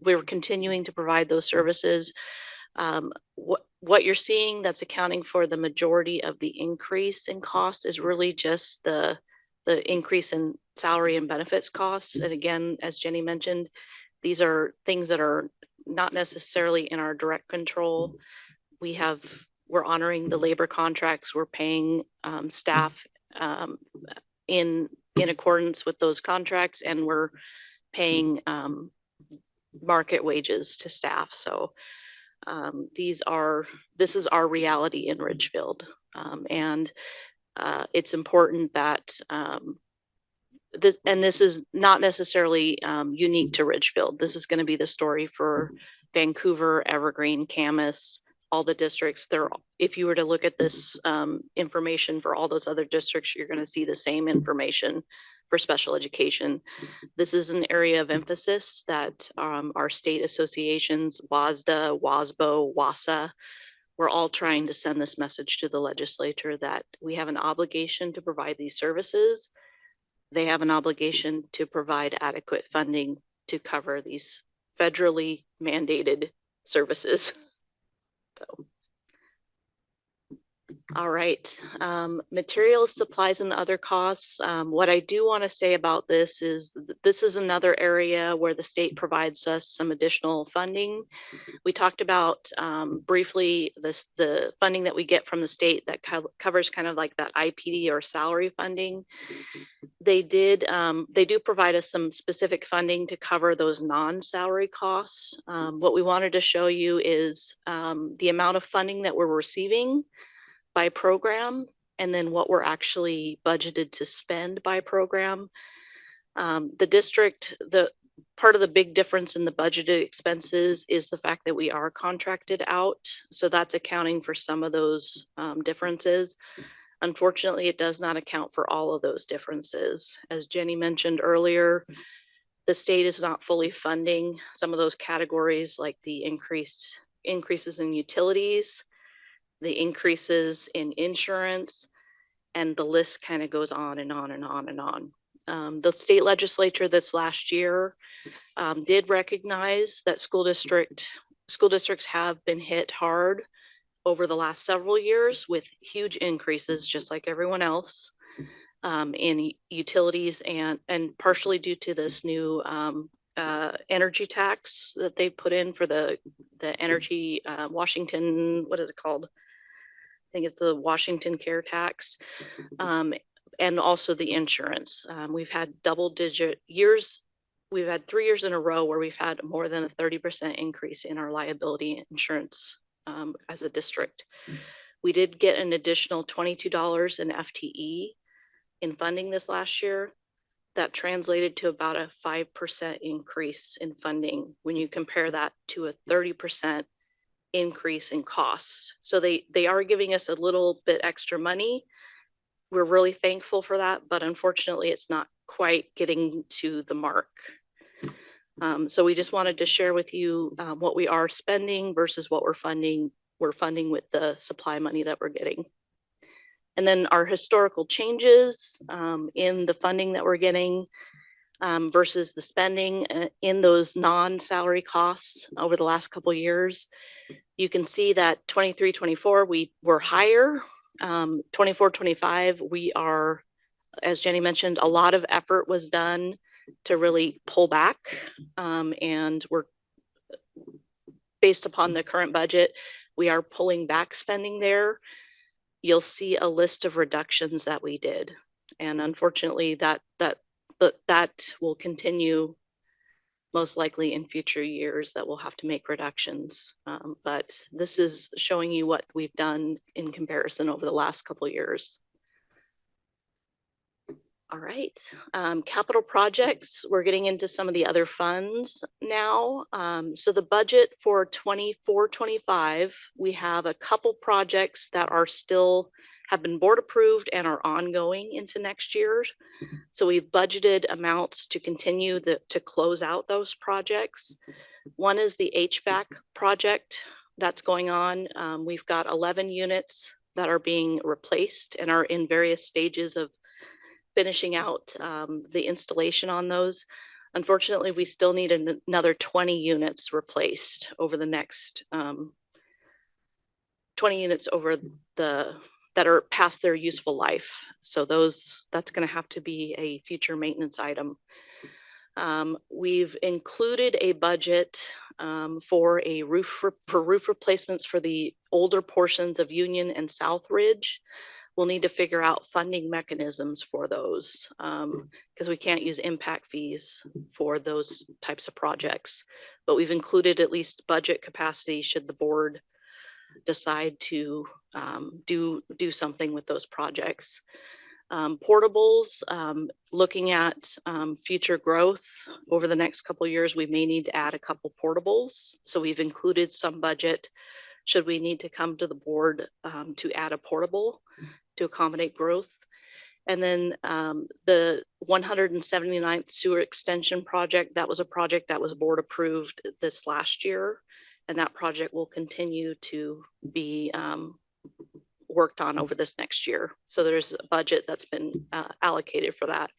were continuing to provide those services. What you're seeing that's accounting for the majority of the increase in cost is really just the increase in salary and benefits costs. And again, as Jenny mentioned, these are things that are not necessarily in our direct control. We're honoring the labor contracts. We're paying staff in accordance with those contracts, and we're paying market wages to staff. So this is our reality in Ridgefield. And it's important that this is not necessarily unique to Ridgefield. This is going to be the story for Vancouver, Evergreen, Camas, all the districts. If you were to look at this information for all those other districts, you're going to see the same information for special education. This is an area of emphasis that our state associations, WASDA, WASBO, WASA, we're all trying to send this message to the legislature that we have an obligation to provide these services. They have an obligation to provide adequate funding to cover these federally mandated services. So. All right, materials, supplies, and other costs. What I do want to say about this is another area where the state provides us some additional funding. We talked about briefly the funding that we get from the state that covers kind of like that IPD or salary funding. They do provide us some specific funding to cover those non-salary costs. What we wanted to show you is the amount of funding that we're receiving by program, and then what we're actually budgeted to spend by program. The part of the big difference in the budgeted expenses is the fact that we are contracted out. So that's accounting for some of those differences. Unfortunately, it does not account for all of those differences. As Jenny mentioned earlier, the state is not fully funding some of those categories, like the increases in utilities, the increases in insurance, and the list kind of goes on and on and on and on. The state legislature this last year did recognize that school districts have been hit hard over the last several years with huge increases, just like everyone else, in utilities and partially due to this new energy tax that they put in for the energy Washington, what is it called? I think it's the Washington Care Tax, and also the insurance. We've had double-digit years. We've had 3 years in a row where we've had more than a 30% increase in our liability insurance as a district. We did get an additional $22 in FTE in funding this last year. That translated to about a 5% increase in funding when you compare that to a 30% increase in costs. So they are giving us a little bit extra money. We're really thankful for that, but unfortunately it's not quite getting to the mark. So we just wanted to share with you what we are spending versus what we're funding with the supply money that we're getting. And then our historical changes in the funding that we're getting versus the spending in those non-salary costs over the last couple of years. You can see that 23-24 we were higher. 24-25 we are, as Jenny mentioned, a lot of effort was done to really pull back, and we're, based upon the current budget, we are pulling back spending there. You'll see a list of reductions that we did, and unfortunately that will continue most likely in future years, that we'll have to make reductions. But this is showing you what we've done in comparison over the last couple of years. All right, capital projects, we're getting into some of the other funds now. So the budget for 24-25, we have a couple projects that are still have been board approved and are ongoing into next year. So we've budgeted amounts to continue to close out those projects. One is the HVAC project that's going on. We've got 11 units that are being replaced and are in various stages of finishing out the installation on those. Unfortunately, we still need another 20 units replaced over the next 20 units over that are past their useful life. So that's going to have to be a future maintenance item. We've included a budget for roof replacements for the older portions of Union and South Ridge. We'll need to figure out funding mechanisms for those because we can't use impact fees for those types of projects. But we've included at least budget capacity should the board decide to do something with those projects. Portables, looking at future growth over the next couple of years, we may need to add a couple portables. So we've included some budget should we need to come to the board to add a portable to accommodate growth. And then the 179th sewer extension project, that was a project that was board approved this last year. And that project will continue to be worked on over this next year. So there's a budget that's been allocated for that.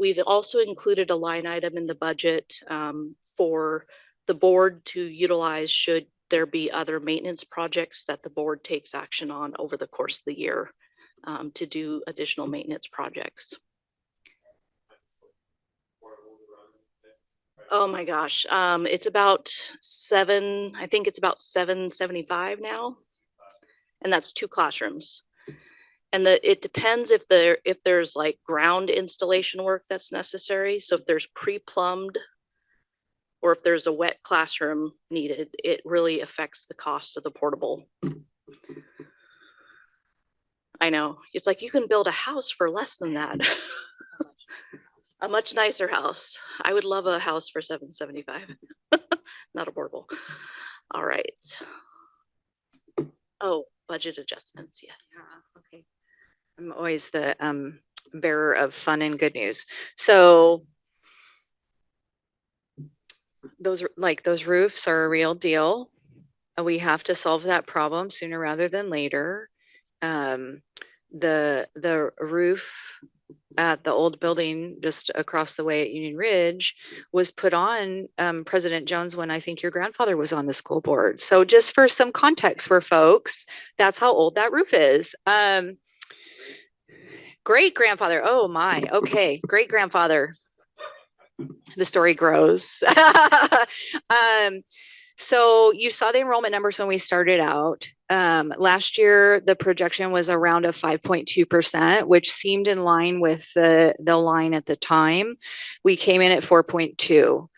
We've also included a line item in the budget for the board to utilize should there be other maintenance projects that the board takes action on over the course of the year to do additional maintenance projects. Oh my gosh, it's about I think it's about $775 now. And that's 2 classrooms. And it depends if there's like ground installation work that's necessary. So if there's pre-plumbed or if there's a wet classroom needed, it really affects the cost of the portable. I know, it's like you can build a house for less than that. A much nicer house. I would love a house for $775. Not a Borble. All right. Oh, budget adjustments, yes. Okay. I'm always the bearer of fun and good news. So those roofs are a real deal. We have to solve that problem sooner rather than later. The roof at the old building just across the way at Union Ridge was put on President Jones when I think your grandfather was on the school board. So just for some context for folks, that's how old that roof is. Great grandfather. Oh my. Okay. Great grandfather. The story grows. So you saw the enrollment numbers when we started out. Last year, the projection was around a 5.2%, which seemed in line with the line at the time. We came in at 4.2.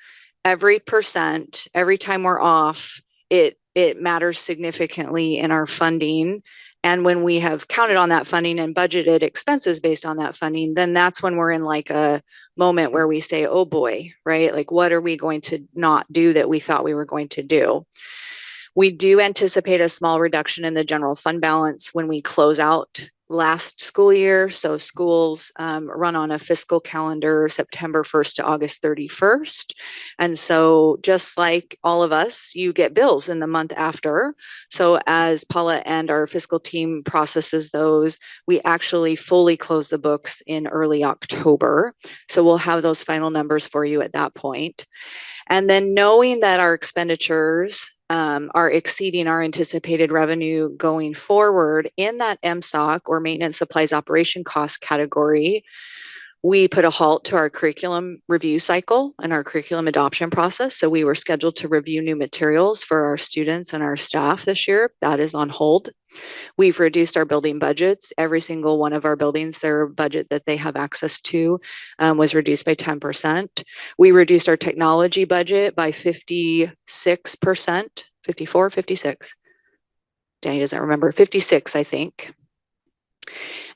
Every percent, every time we're off, it matters significantly in our funding. And when we have counted on that funding and budgeted expenses based on that funding, then that's when we're in like a moment where we say, oh boy, right? Like, what are we going to not do that we thought we were going to do? We do anticipate a small reduction in the general fund balance when we close out last school year. So schools run on a fiscal calendar, September 1st to August 31st. And so just like all of us, you get bills in the month after. So as Paula and our fiscal team processes those, we actually fully close the books in early October. So we'll have those final numbers for you at that point. And then knowing that our expenditures are exceeding our anticipated revenue going forward in that MSOC or maintenance supplies operation cost category, we put a halt to our curriculum review cycle and our curriculum adoption process. So we were scheduled to review new materials for our students and our staff this year. That is on hold. We've reduced our building budgets. Every single one of our buildings, their budget that they have access to was reduced by 10%. We reduced our technology budget by 56%, 54, 56. Danny doesn't remember, 56, I think.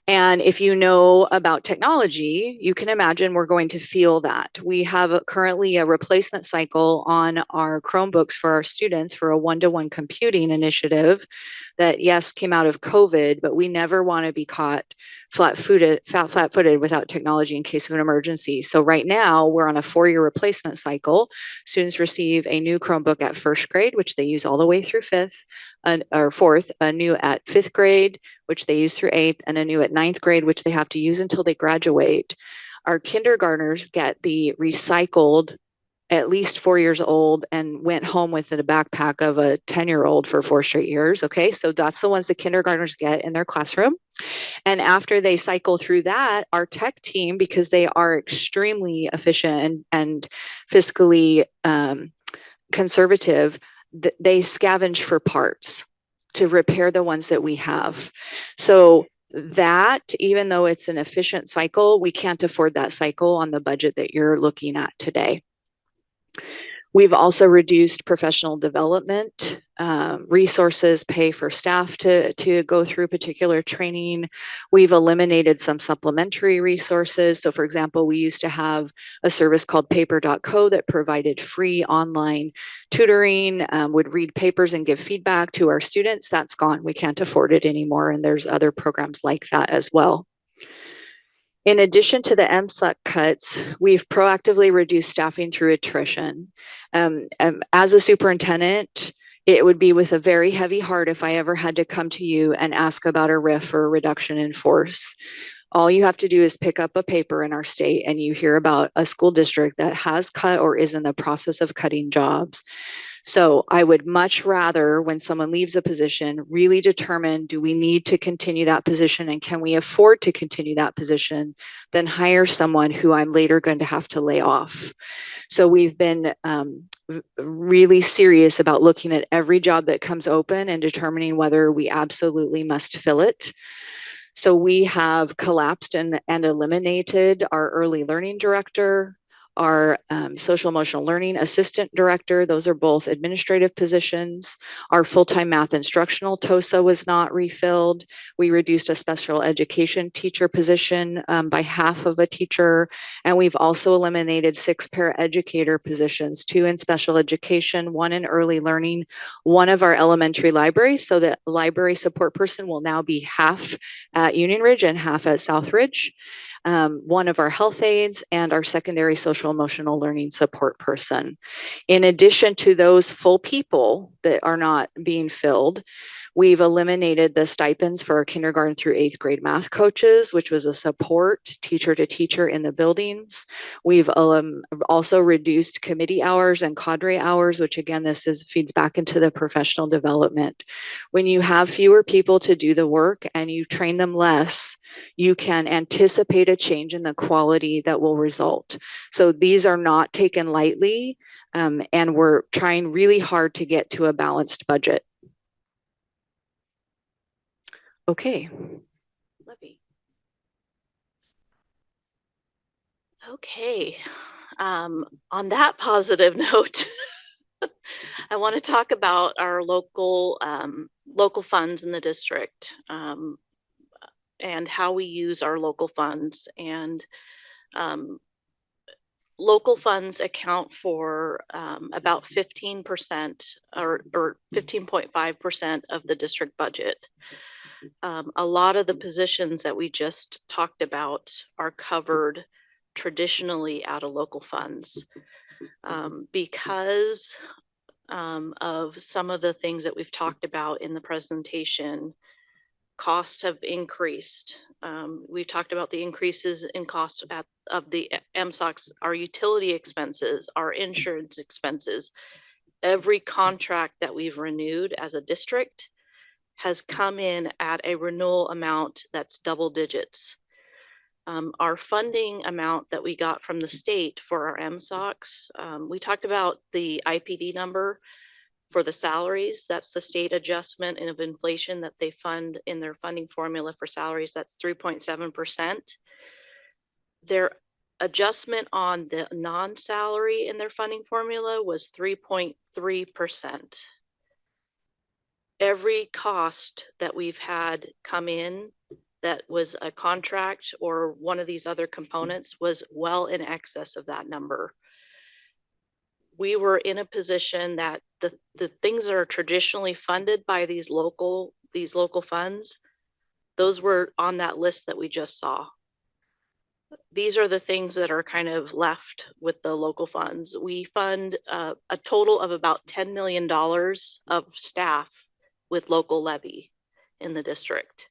And if you know about technology, you can imagine we're going to feel that. We have currently a replacement cycle on our Chromebooks for our students for a one-to-one computing initiative that, yes, came out of COVID, but we never want to be caught flat-footed without technology in case of an emergency. So right now we're on a 4-year replacement cycle. Students receive a new Chromebook at first grade, which they use all the way through fourth, a new at 5th grade, which they use through 8th, and a new at 9th grade, which they have to use until they graduate. Our kindergartners get the recycled, at least 4 years old, and went home with a backpack of a 10-year-old for 4 straight years. Okay, so that's the ones the kindergartners get in their classroom. And after they cycle through that, our tech team, because they are extremely efficient and fiscally conservative, they scavenge for parts to repair the ones that we have. So that, even though it's an efficient cycle, we can't afford that cycle on the budget that you're looking at today. We've also reduced professional development resources, pay for staff to go through particular training. We've eliminated some supplementary resources. So for example, we used to have a service called paper.co that provided free online tutoring, would read papers and give feedback to our students. That's gone. We can't afford it anymore. And there's other programs like that as well. In addition to the MSUC cuts, we've proactively reduced staffing through attrition. As a superintendent, it would be with a very heavy heart if I ever had to come to you and ask about a RIF or a reduction in force. All you have to do is pick up a paper in our state and you hear about a school district that has cut or is in the process of cutting jobs. So I would much rather, when someone leaves a position, really determine, do we need to continue that position and can we afford to continue that position, than hire someone who I'm later going to have to lay off. So we've been really serious about looking at every job that comes open and determining whether we absolutely must fill it. So we have collapsed and eliminated our early learning director, our social emotional learning assistant director. Those are both administrative positions. Our full-time math instructional TOSA was not refilled. We reduced a special education teacher position by half of a teacher. And we've also eliminated 6 paraeducator positions, 2 in special education, 1 in early learning, 1 of our elementary libraries. So the library support person will now be half at Union Ridge and half at South Ridge. 1 of our health aides, and our secondary social emotional learning support person. In addition to those full people that are not being filled, we've eliminated the stipends for our kindergarten through 8th grade math coaches, which was a support teacher to teacher in the buildings. We've also reduced committee hours and cadre hours, which again, feeds back into the professional development. When you have fewer people to do the work and you train them less, you can anticipate a change in the quality that will result. So these are not taken lightly, and we're trying really hard to get to a balanced budget. Okay. Levy. Okay. On that positive note, I want to talk about our local funds in the district, and how we use our local funds. And local funds account for about 15% or 15.5% of the district budget. A lot of the positions that we just talked about are covered traditionally out of local funds. Because of some of the things that we've talked about in the presentation, costs have increased. We've talked about the increases in costs of the MSOCs, our utility expenses, our insurance expenses. Every contract that we've renewed as a district has come in at a renewal amount that's double digits. Our funding amount that we got from the state for our MSOCs, we talked about the IPD number for the salaries. That's the state adjustment of inflation that they fund in their funding formula for salaries. That's 3.7%. Their adjustment on the non-salary in their funding formula was 3.3%. Every cost that we've had come in that was a contract or one of these other components was well in excess of that number. We were in a position that the things that are traditionally funded by these local funds, those were on that list that we just saw. These are the things that are kind of left with the local funds. We fund a total of about $10 million of staff with local levy in the district.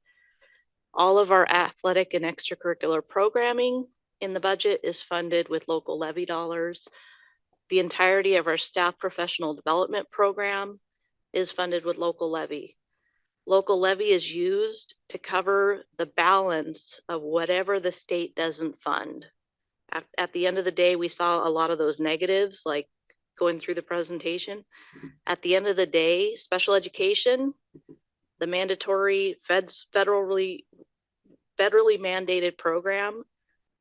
All of our athletic and extracurricular programming in the budget is funded with local levy dollars. The entirety of our staff professional development program is funded with local levy. Local levy is used to cover the balance of whatever the state doesn't fund. At the end of the day, we saw a lot of those negatives, like going through the presentation. At the end of the day, special education, the mandatory federally mandated program,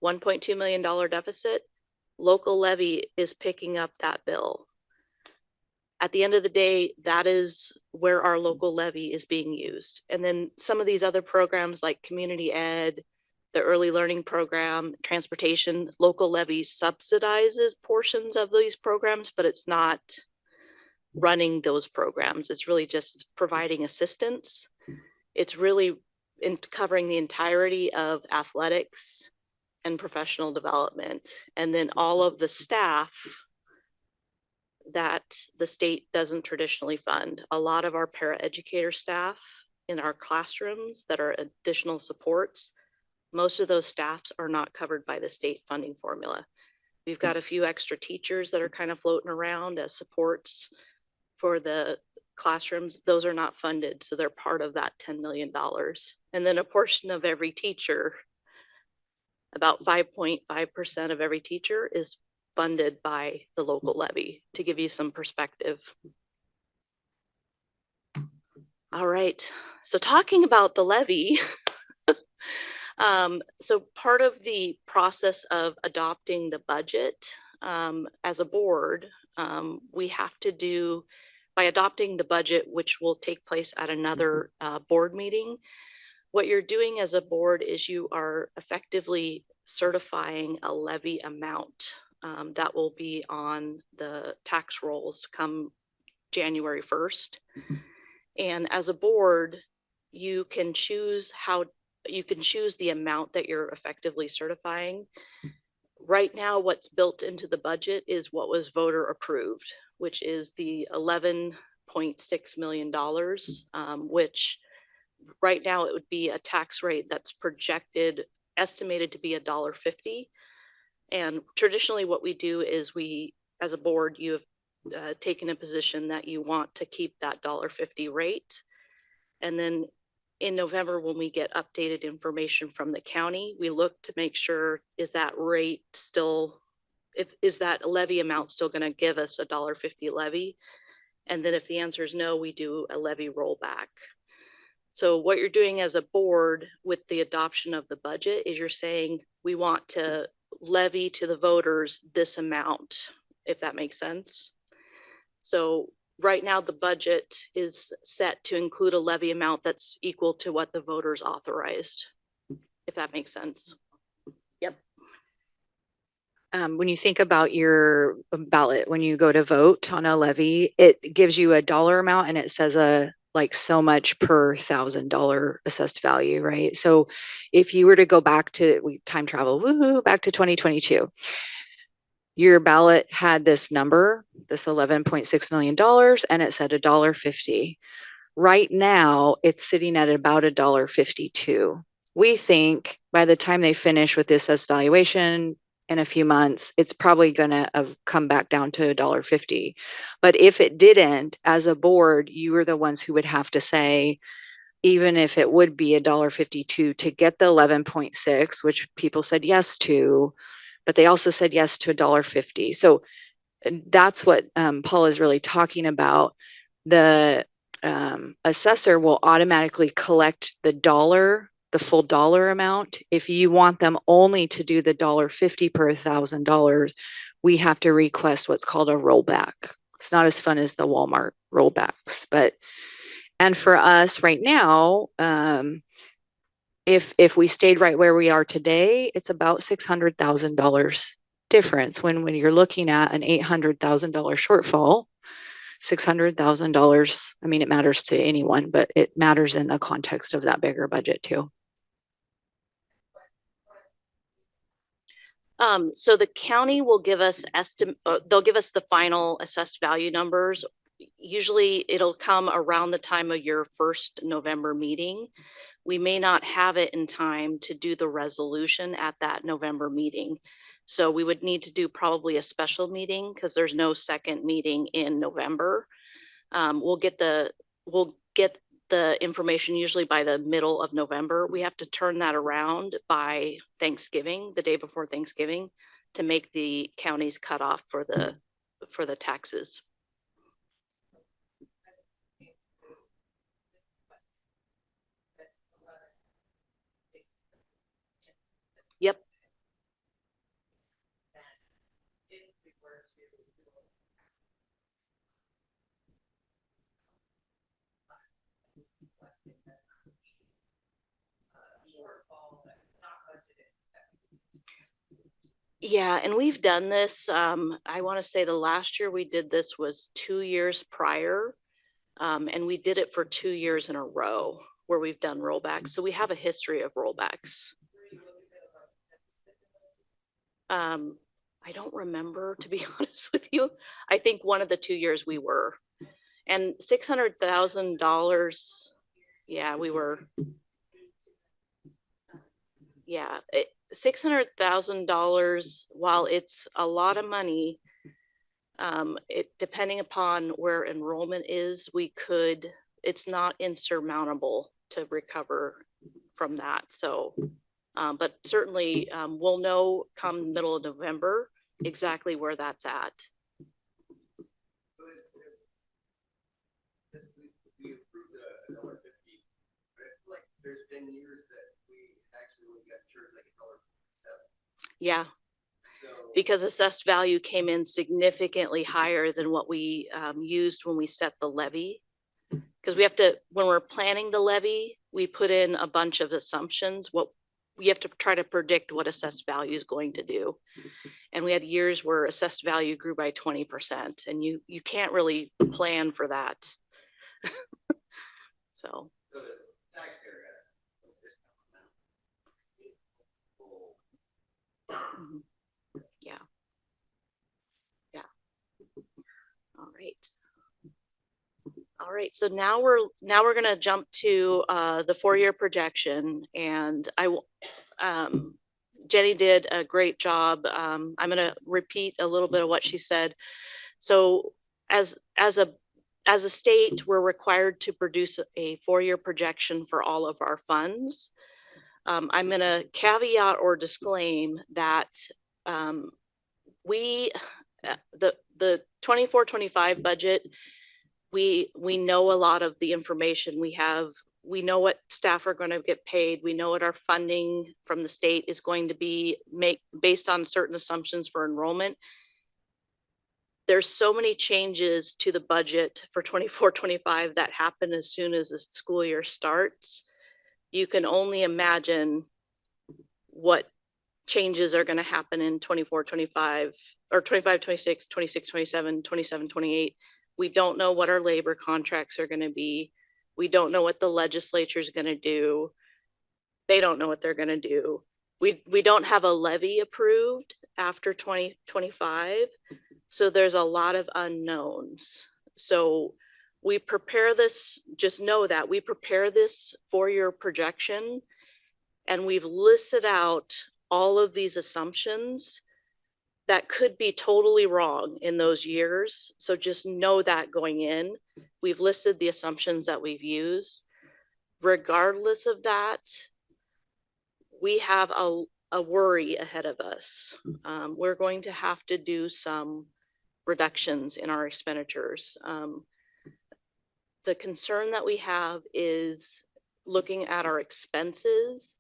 $1.2 million deficit, local levy is picking up that bill. At the end of the day, that is where our local levy is being used. And then some of these other programs like community ed, the early learning program, transportation, local levy subsidizes portions of these programs, but it's not running those programs. It's really just providing assistance. It's really covering the entirety of athletics and professional development. And then all of the staff that the state doesn't traditionally fund. A lot of our paraeducator staff in our classrooms that are additional supports, most of those staffs are not covered by the state funding formula. We've got a few extra teachers that are kind of floating around as supports for the classrooms. Those are not funded, so they're part of that $10 million. And then a portion of every teacher, about 5.5% of every teacher is funded by the local levy, to give you some perspective. All right, so talking about the levy, so part of the process of adopting the budget as a board, we have to do, by adopting the budget, which will take place at another board meeting, what you're doing as a board is you are effectively certifying a levy amount that will be on the tax rolls come January 1st. And as a board, you can choose the amount that you're effectively certifying. Right now, what's built into the budget is what was voter approved, which is the $11.6 million, which right now it would be a tax rate that's estimated to be $1.50. And traditionally what we do is as a board, you have taken a position that you want to keep that $1.50 rate. And then in November, when we get updated information from the county, we look to make sure, is that levy amount still going to give us $1.50 levy? And then if the answer is no, we do a levy rollback. So what you're doing as a board with the adoption of the budget is you're saying, we want to levy to the voters this amount, if that makes sense. So right now the budget is set to include a levy amount that's equal to what the voters authorized, if that makes sense. Yep. When you think about your ballot, when you go to vote on a levy, it gives you a dollar amount and it says like so much per $1,000 assessed value, right? So if you were to go back to time travel, woohoo, back to 2022, your ballot had this number, this $11.6 million, and it said $1.50. Right now, it's sitting at about $1.52. We think by the time they finish with the assessed valuation in a few months, it's probably going to have come back down to $1.50. But if it didn't, as a board, you were the ones who would have to say, even if it would be $1.52 to get the 11.6, which people said yes to, but they also said yes to $1.50. So that's what Paul is really talking about. The assessor will automatically collect the full dollar amount. If you want them only to do the $1.50 per $1,000, we have to request what's called a rollback. It's not as fun as the Walmart rollbacks, and for us right now, if we stayed right where we are today, it's about $600,000 difference. When you're looking at an $800,000 shortfall, $600,000, I mean, it matters to anyone, but it matters in the context of that bigger budget too. So the county will give us they'll give us the final assessed value numbers. Usually it'll come around the time of your first November meeting. We may not have it in time to do the resolution at that November meeting. So we would need to do probably a special meeting because there's no second meeting in November. We'll get the information usually by the middle of November. We have to turn that around by Thanksgiving, the day before Thanksgiving, to make the county's cutoff for the taxes. Yep. Yeah, and we've done this. I want to say the last year we did this was 2 years prior, and we did it for 2 years in a row where we've done rollbacks. So we have a history of rollbacks. I don't remember, to be honest with you. I think one of the 2 years we were, and $600,000. Yeah, we were. Yeah, $600,000. While it's a lot of money, depending upon where enrollment is, it's not insurmountable to recover from that. So, but certainly we'll know come middle of November exactly where that's at. We approved $1.50, but I feel like there's been years that we actually got charged like $1.07. Yeah. So because assessed value came in significantly higher than what we used when we set the levy. Because we have to, when we're planning the levy, we put in a bunch of assumptions. What we have to try to predict what assessed value is going to do. And we had years where assessed value grew by 20%, and you can't really plan for that. So. Yeah. Yeah. All right. All right. So now we're going to jump to the 4-year projection, and Jenny did a great job. I'm going to repeat a little bit of what she said. So as a state, we're required to produce a 4-year projection for all of our funds. I'm going to caveat or disclaim that the 24-25 budget, we know a lot of the information we have. We know what staff are going to get paid. We know what our funding from the state is going to be based on certain assumptions for enrollment. There's so many changes to the budget for 24-25 that happen as soon as the school year starts. You can only imagine what changes are going to happen in 24-25 or 25-26, 26-27, 27-28. We don't know what our labor contracts are going to be. We don't know what the legislature is going to do. They don't know what they're going to do. We don't have a levy approved after 2025. So there's a lot of unknowns. So we prepare this, just know that we prepare this 4-year projection, and we've listed out all of these assumptions that could be totally wrong in those years. So just know that going in, we've listed the assumptions that we've used. Regardless of that, we have a worry ahead of us. We're going to have to do some reductions in our expenditures. The concern that we have is looking at our expenses.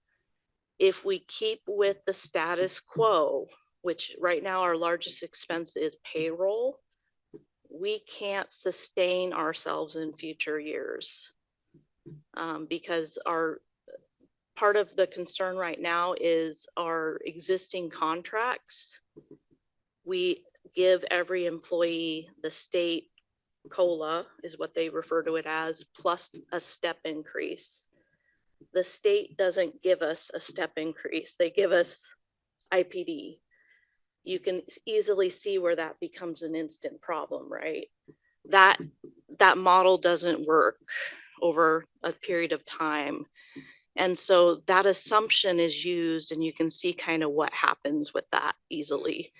If we keep with the status quo, which right now our largest expense is payroll, we can't sustain ourselves in future years because part of the concern right now is our existing contracts. We give every employee the state COLA is what they refer to it as, plus a step increase. The state doesn't give us a step increase. They give us IPD. You can easily see where that becomes an instant problem, right? That model doesn't work over a period of time. And so that assumption is used, and you can see kind of what happens with that easily.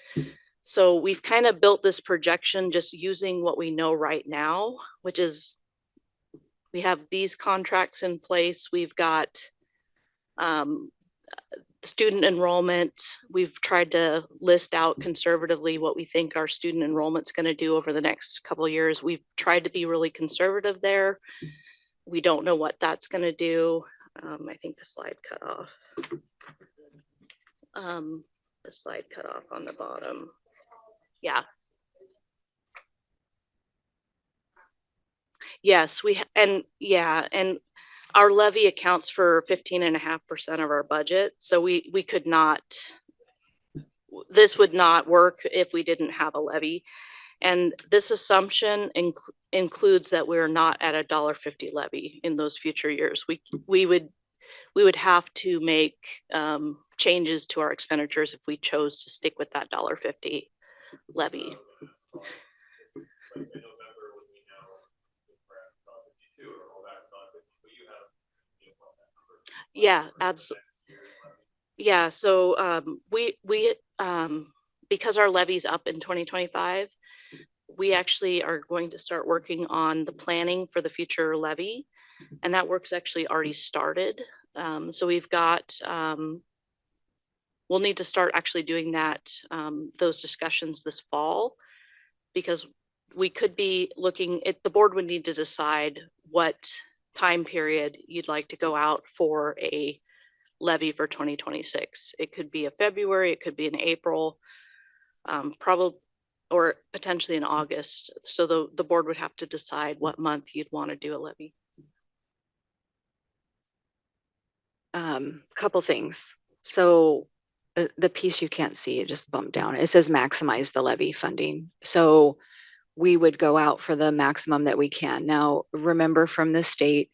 So we've kind of built this projection just using what we know right now, which is we have these contracts in place. We've got student enrollment. We've tried to list out conservatively what we think our student enrollment's going to do over the next couple of years. We've tried to be really conservative there. We don't know what that's going to do. I think the slide cut off. The slide cut off on the bottom. Yeah. Yes, and our levy accounts for 15.5% of our budget. So we could not, this would not work if we didn't have a levy. And this assumption includes that we're not at $1.50 levy in those future years. We would have to make changes to our expenditures if we chose to stick with that $1.50 levy. Yeah, absolutely. Yeah, so we because our levy's up in 2025, we actually are going to start working on the planning for the future levy, and that work's actually already started. So we've got, we'll need to start actually doing that, those discussions this fall, because we could be looking at, the board would need to decide what time period you'd like to go out for a levy for 2026. It could be a February, it could be an April. probably, or potentially in August. So the board would have to decide what month you'd want to do a levy. Couple things. So the piece you can't see, it just bumped down. It says maximize the levy funding. So we would go out for the maximum that we can. Now, remember from the state,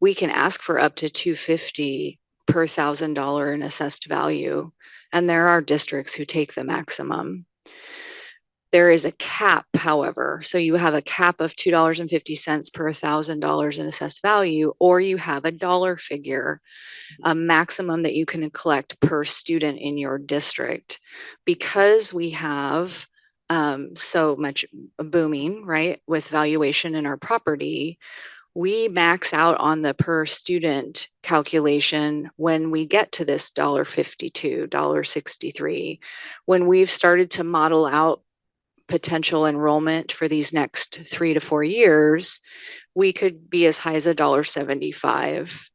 we can ask for up to 250 per $1,000 in assessed value. And there are districts who take the maximum. There is a cap, however. So you have a cap of $2.50 per $1,000 in assessed value, or you have a dollar figure, a maximum that you can collect per student in your district. Because we have so much booming, right, with valuation in our property, we max out on the per student calculation when we get to this $1.52, $1.63. When we've started to model out potential enrollment for these next 3 to 4 years, we could be as high as $1.75.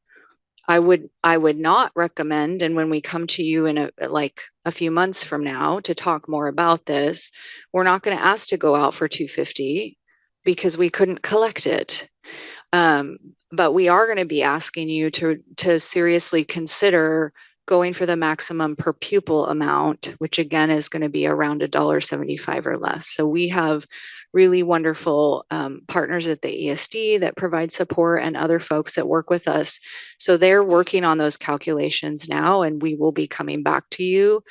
I would not recommend, and when we come to you in a few months from now to talk more about this, we're not going to ask to go out for 250 because we couldn't collect it. But we are going to be asking you to seriously consider going for the maximum per pupil amount, which again is going to be around $1.75 or less. So we have really wonderful partners at the ESD that provide support and other folks that work with us. So they're working on those calculations now, and we will be coming back to you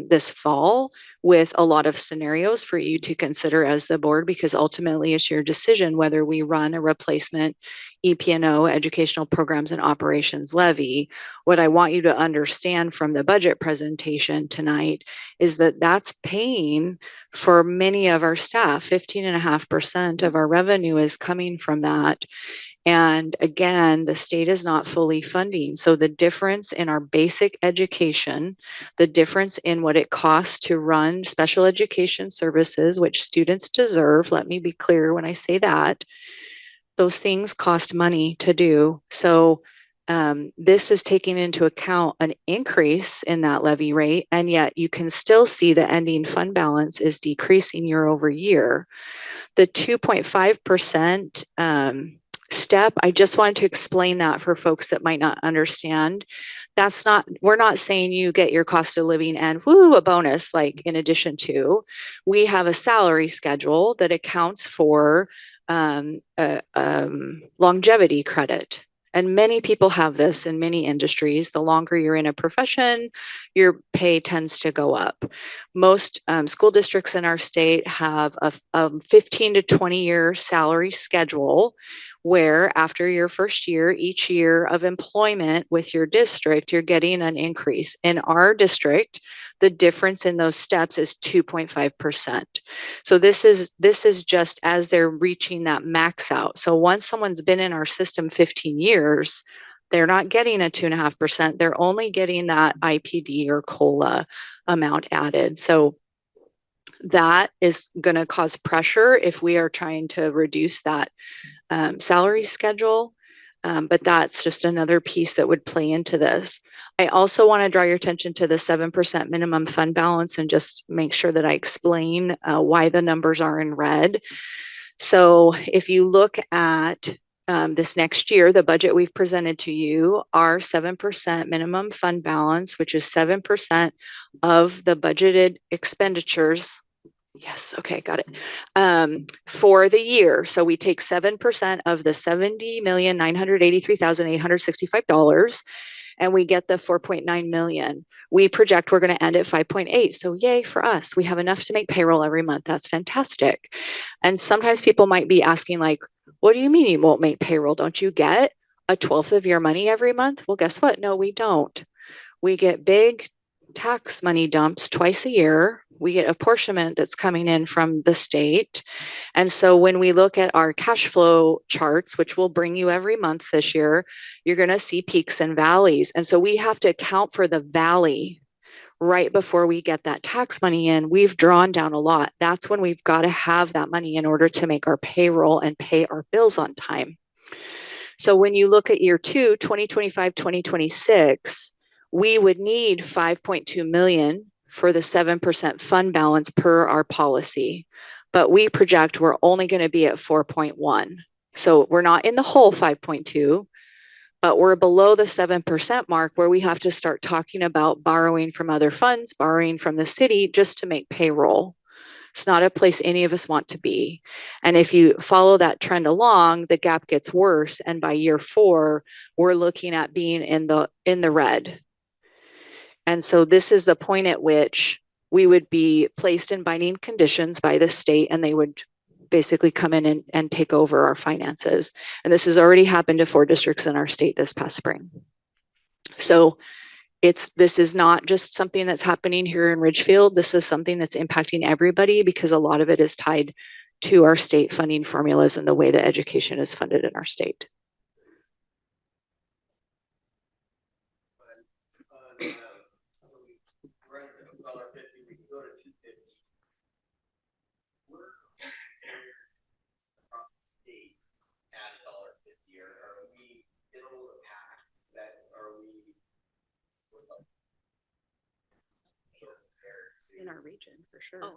this fall with a lot of scenarios for you to consider as the board, because ultimately it's your decision whether we run a replacement EP&O, educational programs and operations levy. What I want you to understand from the budget presentation tonight is that that's paying for many of our staff. 15.5% of our revenue is coming from that. And again, the state is not fully funding. So the difference in our basic education, the difference in what it costs to run special education services, which students deserve, let me be clear when I say that, those things cost money to do. So this is taking into account an increase in that levy rate, and yet you can still see the ending fund balance is decreasing year over year. The 2.5% step, I just wanted to explain that for folks that might not understand. We're not saying you get your cost of living and a bonus, like in addition to. We have a salary schedule that accounts for longevity credit. And many people have this in many industries. The longer you're in a profession, your pay tends to go up. Most school districts in our state have a 15 to 20 year salary schedule, where after your first year, each year of employment with your district, you're getting an increase. In our district, the difference in those steps is 2.5%. So this is just as they're reaching that max out. So once someone's been in our system 15 years, they're not getting a 2.5%. They're only getting that IPD or COLA amount added. So that is going to cause pressure if we are trying to reduce that salary schedule. But that's just another piece that would play into this. I also want to draw your attention to the 7% minimum fund balance and just make sure that I explain why the numbers are in red. So if you look at this next year, the budget we've presented to you, our 7% minimum fund balance, which is 7% of the budgeted expenditures. Yes. Okay. Got it. For the year. So we take 7% of the $70,983,865 and we get the 4.9 million. We project we're going to end at 5.8. So yay for us. We have enough to make payroll every month. That's fantastic. And sometimes people might be asking like, what do you mean you won't make payroll? Don't you get a 12th of your money every month? Well, guess what? No, we don't. We get big tax money dumps twice a year. We get apportionment that's coming in from the state. And so when we look at our cash flow charts, which we'll bring you every month this year, you're going to see peaks and valleys. And so we have to account for the valley right before we get that tax money in. We've drawn down a lot. That's when we've got to have that money in order to make our payroll and pay our bills on time. So when you look at year 2, 2025, 2026, we would need 5.2 million for the 7% fund balance per our policy. But we project we're only going to be at 4.1. So we're not in the whole 5.2, but we're below the 7% mark where we have to start talking about borrowing from other funds, borrowing from the city just to make payroll. It's not a place any of us want to be. And if you follow that trend along, the gap gets worse. And by year 4, we're looking at being in the red. And so this is the point at which we would be placed in binding conditions by the state, and they would basically come in and take over our finances. And this has already happened to 4 districts in our state this past spring. So this is not just something that's happening here in Ridgefield. This is something that's impacting everybody because a lot of it is tied to our state funding formulas and the way that education is funded in our state. In our region, for sure. Oh,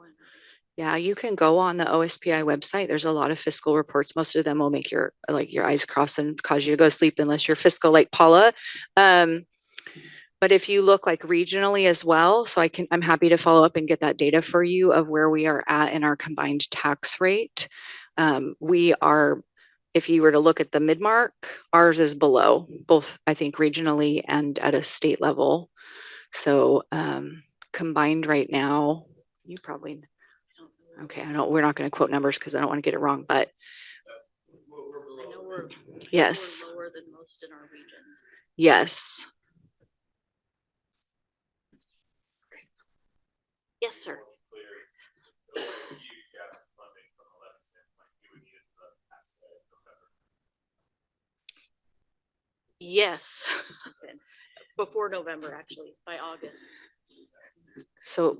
yeah, you can go on the OSPI website. There's a lot of fiscal reports. Most of them will make your eyes cross and cause you to go to sleep unless you're fiscal like Paula. But if you look like regionally as well, so I'm happy to follow up and get that data for you of where we are at in our combined tax rate. We are, if you were to look at the mid-mark, ours is below, both I think regionally and at a state level. So combined right now, you probably, okay, we're not going to quote numbers because I don't want to get it wrong, but I know we're yes, lower than most in our region. Yes. Yes, sir. Yes. Before November, actually, by August. So,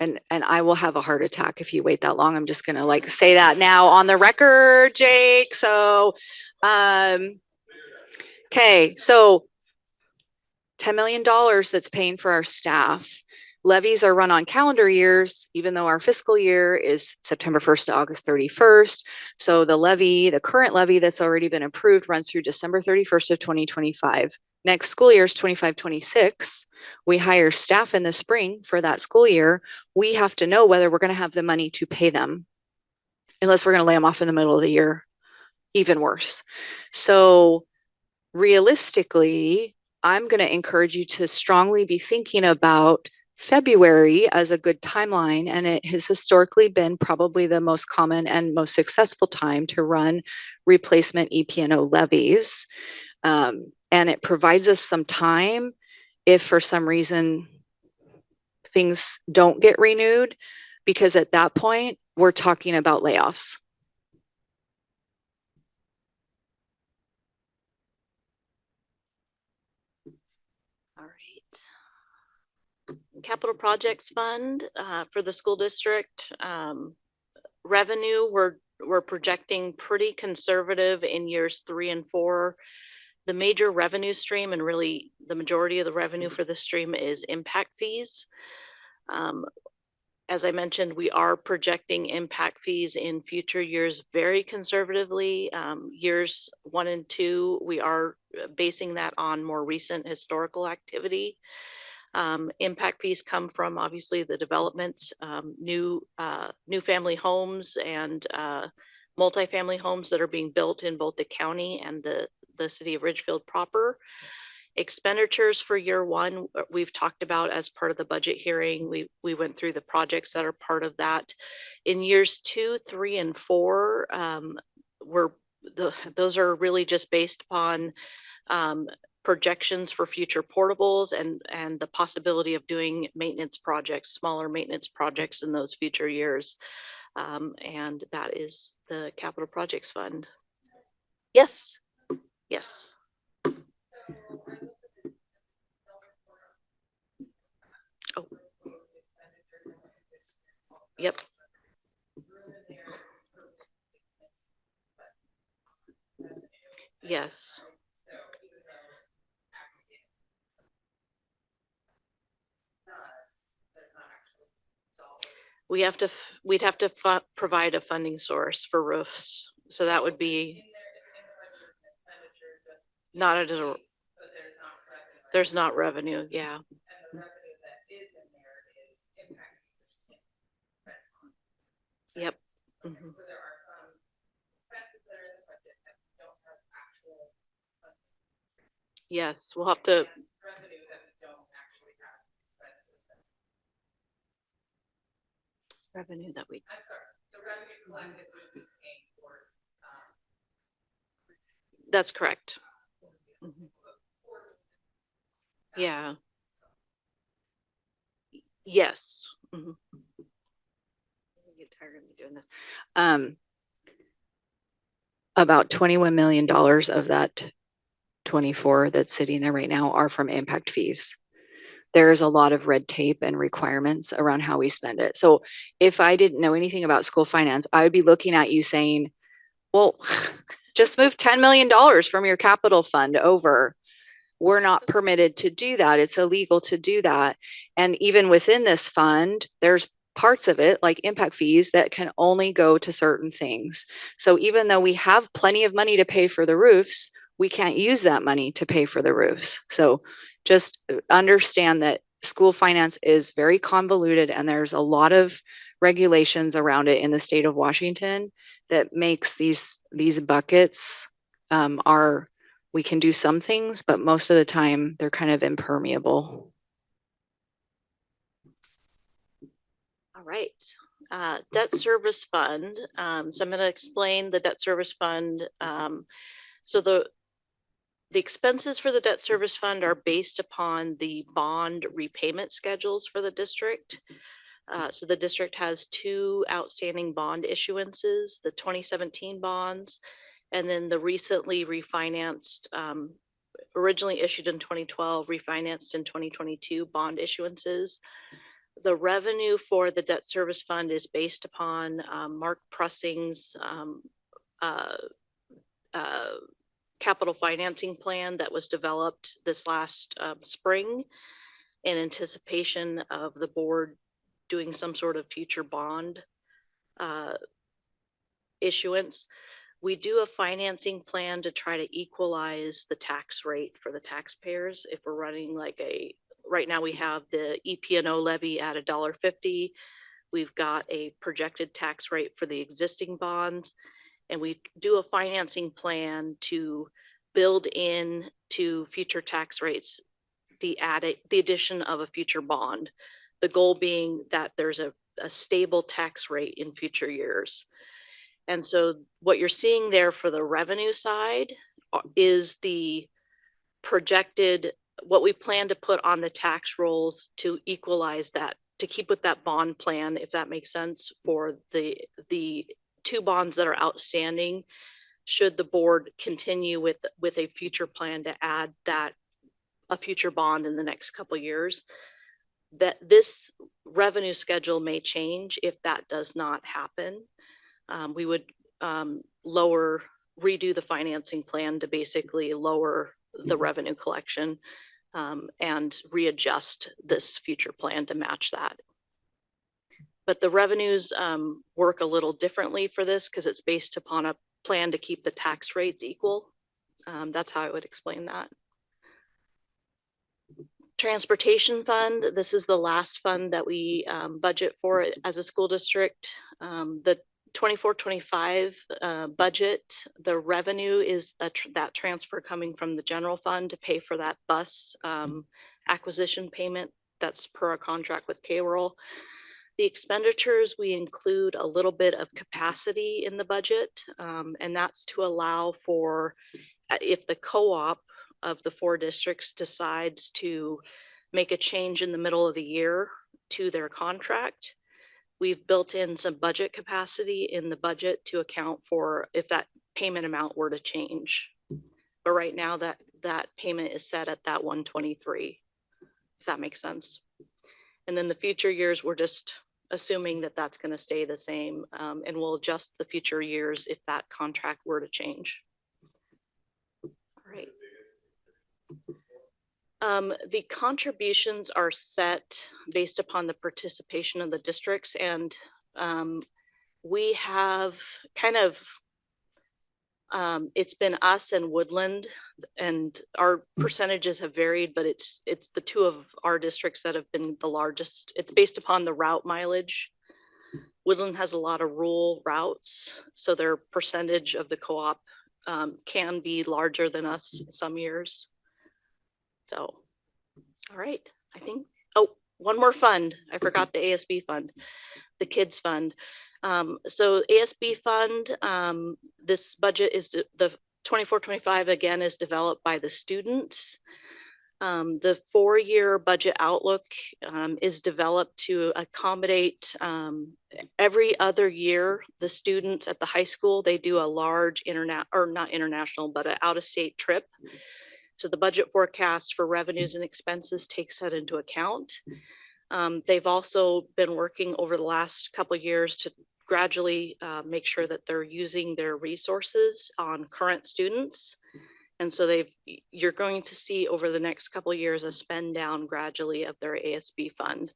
and I will have a heart attack if you wait that long. I'm just gonna like say that now on the record, Jake. So, okay, so $10 million that's paying for our staff. Levies are run on calendar years, even though our fiscal year is September 1st to August 31st. So the current levy that's already been approved runs through December 31st of 2025. Next school year is 25-26. We hire staff in the spring for that school year. We have to know whether we're going to have the money to pay them, unless we're going to lay them off in the middle of the year, even worse. So realistically, I'm going to encourage you to strongly be thinking about February as a good timeline, and it has historically been probably the most common and most successful time to run replacement EP&O levies. And it provides us some time if for some reason things don't get renewed, because at that point, we're talking about layoffs. All right. Capital Projects Fund for the school district. Revenue, we're projecting pretty conservative in years 3 and 4. The major revenue stream, and really the majority of the revenue for this stream, is impact fees. As I mentioned, we are projecting impact fees in future years very conservatively. Years 1 and 2, we are basing that on more recent historical activity. Impact fees come from obviously the development, new family homes and multifamily homes that are being built in both the county and the city of Ridgefield proper. Expenditures for year 1, we've talked about as part of the budget hearing. We went through the projects that are part of that. In years 2, 3, and 4, those are really just based upon projections for future portables and the possibility of doing maintenance projects, smaller maintenance projects in those future years. And that is the Capital Projects Fund. Yes. Yes. Oh. Yep. Yes. we'd have to provide a funding source for roofs. So that would be not a, there's not revenue. Yeah. Yep. Mhm. Yes, we'll have to. Revenue that we. That's correct. Mhm. Yeah. Yes. Mhm. I get tired of me doing this. About $21 million of that 24 that's sitting there right now are from impact fees. There's a lot of red tape and requirements around how we spend it. So if I didn't know anything about school finance, I would be looking at you saying, well, just move $10 million from your capital fund over. We're not permitted to do that. It's illegal to do that. And even within this fund, there's parts of it like impact fees that can only go to certain things. So even though we have plenty of money to pay for the roofs, we can't use that money to pay for the roofs. So just understand that school finance is very convoluted and there's a lot of regulations around it in the state of Washington that makes these buckets are we can do some things, but most of the time they're kind of impermeable. All right. Debt service fund. So I'm going to explain the debt service fund. So the expenses for the debt service fund are based upon the bond repayment schedules for the district. So the district has two outstanding bond issuances, the 2017 bonds, and then the recently refinanced, originally issued in 2012, refinanced in 2022 bond issuances. The revenue for the debt service fund is based upon Mark Pressing's capital financing plan that was developed this last spring in anticipation of the board doing some sort of future bond issuance. We do a financing plan to try to equalize the tax rate for the taxpayers. If we're running like right now we have the EP&O levy at $1.50. We've got a projected tax rate for the existing bonds, and we do a financing plan to build in to future tax rates the addition of a future bond. The goal being that there's a stable tax rate in future years. And so what you're seeing there for the revenue side is the projected, what we plan to put on the tax rolls to equalize that, to keep with that bond plan, if that makes sense, for the two bonds that are outstanding, should the board continue with a future plan to add that a future bond in the next couple of years. That this revenue schedule may change if that does not happen. We would redo the financing plan to basically lower the revenue collection and readjust this future plan to match that. But the revenues work a little differently for this because it's based upon a plan to keep the tax rates equal. That's how I would explain that. Transportation fund, this is the last fund that we budget for as a school district. The 24-25 budget, the revenue is that transfer coming from the general fund to pay for that bus acquisition payment that's per our contract with payroll. The expenditures, we include a little bit of capacity in the budget, and that's to allow for if the co-op of the 4 districts decides to make a change in the middle of the year to their contract. We've built in some budget capacity in the budget to account for if that payment amount were to change. But right now that payment is set at that 123, if that makes sense. And then the future years, we're just assuming that that's going to stay the same, and we'll adjust the future years if that contract were to change. All right. The contributions are set based upon the participation of the districts, and we have kind of it's been us and Woodland, and our percentages have varied, but it's the two of our districts that have been the largest. It's based upon the route mileage. Woodland has a lot of rural routes, so their percentage of the co-op can be larger than us some years. So, all right, I think, oh, one more fund. I forgot the ASB fund, the kids fund. So ASB fund, this budget is the 24-25 again is developed by the students. The 4-year budget outlook is developed to accommodate every other year the students at the high school. They do a large not international, but an out-of-state trip. So the budget forecast for revenues and expenses takes that into account. They've also been working over the last couple of years to gradually make sure that they're using their resources on current students. And so you're going to see over the next couple of years a spend down gradually of their ASB fund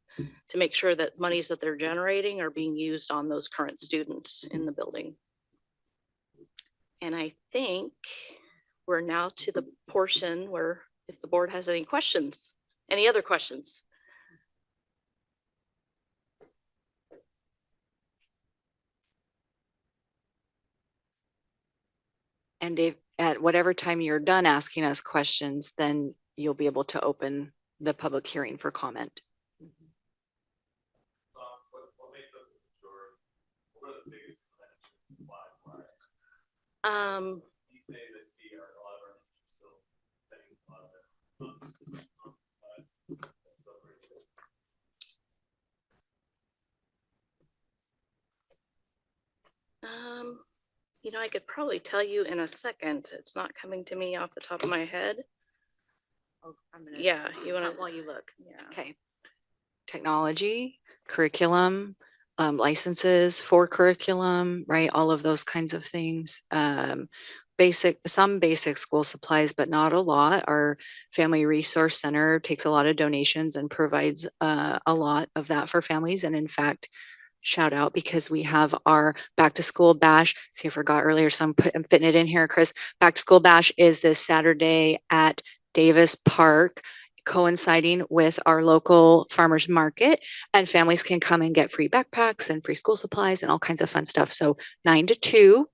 to make sure that monies that they're generating are being used on those current students in the building. And I think we're now to the portion where if the board has any questions, any other questions? And if at whatever time you're done asking us questions, then you'll be able to open the public hearing for comment. You know, I could probably tell you in a second. It's not coming to me off the top of my head. Oh, Yeah, you want to while you look. Yeah. Okay. Technology, curriculum, licenses for curriculum, right? All of those kinds of things. Some basic school supplies, but not a lot. Our Family Resource Center takes a lot of donations and provides a lot of that for families. And in fact, shout out because we have our back to school bash. See, I forgot earlier, so I'm fitting it in here, Chris. Back to school bash is this Saturday at Davis Park, coinciding with our local farmers market, and families can come and get free backpacks and free school supplies and all kinds of fun stuff. So 9 to 2.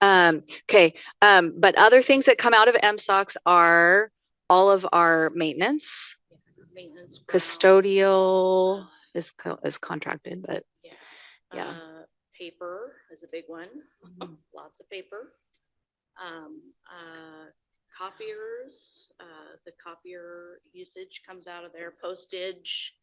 Okay. But other things that come out of MSOCs are all of our maintenance, custodial is contracted, but yeah. Paper is a big one. Lots of paper. Copiers, the copier usage comes out of there. Postage,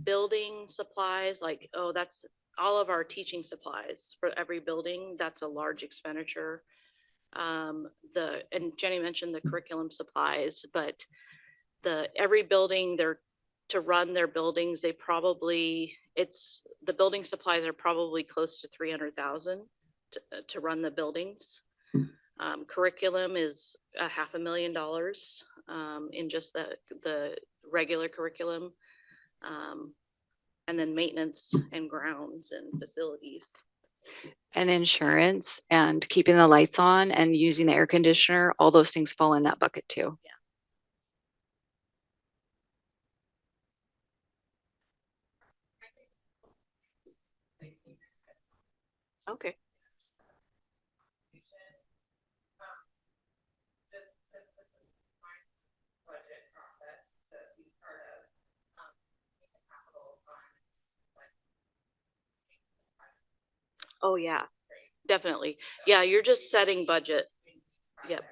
building supplies, like, oh, that's all of our teaching supplies for every building. That's a large expenditure. And Jenny mentioned the curriculum supplies, but every building, to run their buildings, the building supplies are probably close to 300,000 to run the buildings. Curriculum is $500,000 in just the regular curriculum. And then maintenance and grounds and facilities. And insurance and keeping the lights on and using the air conditioner, all those things fall in that bucket too. Yeah. Okay. Oh yeah, definitely. Yeah, you're just setting budget. Yep.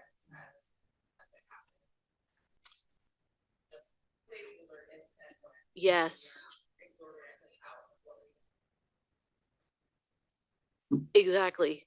Yes. Exactly.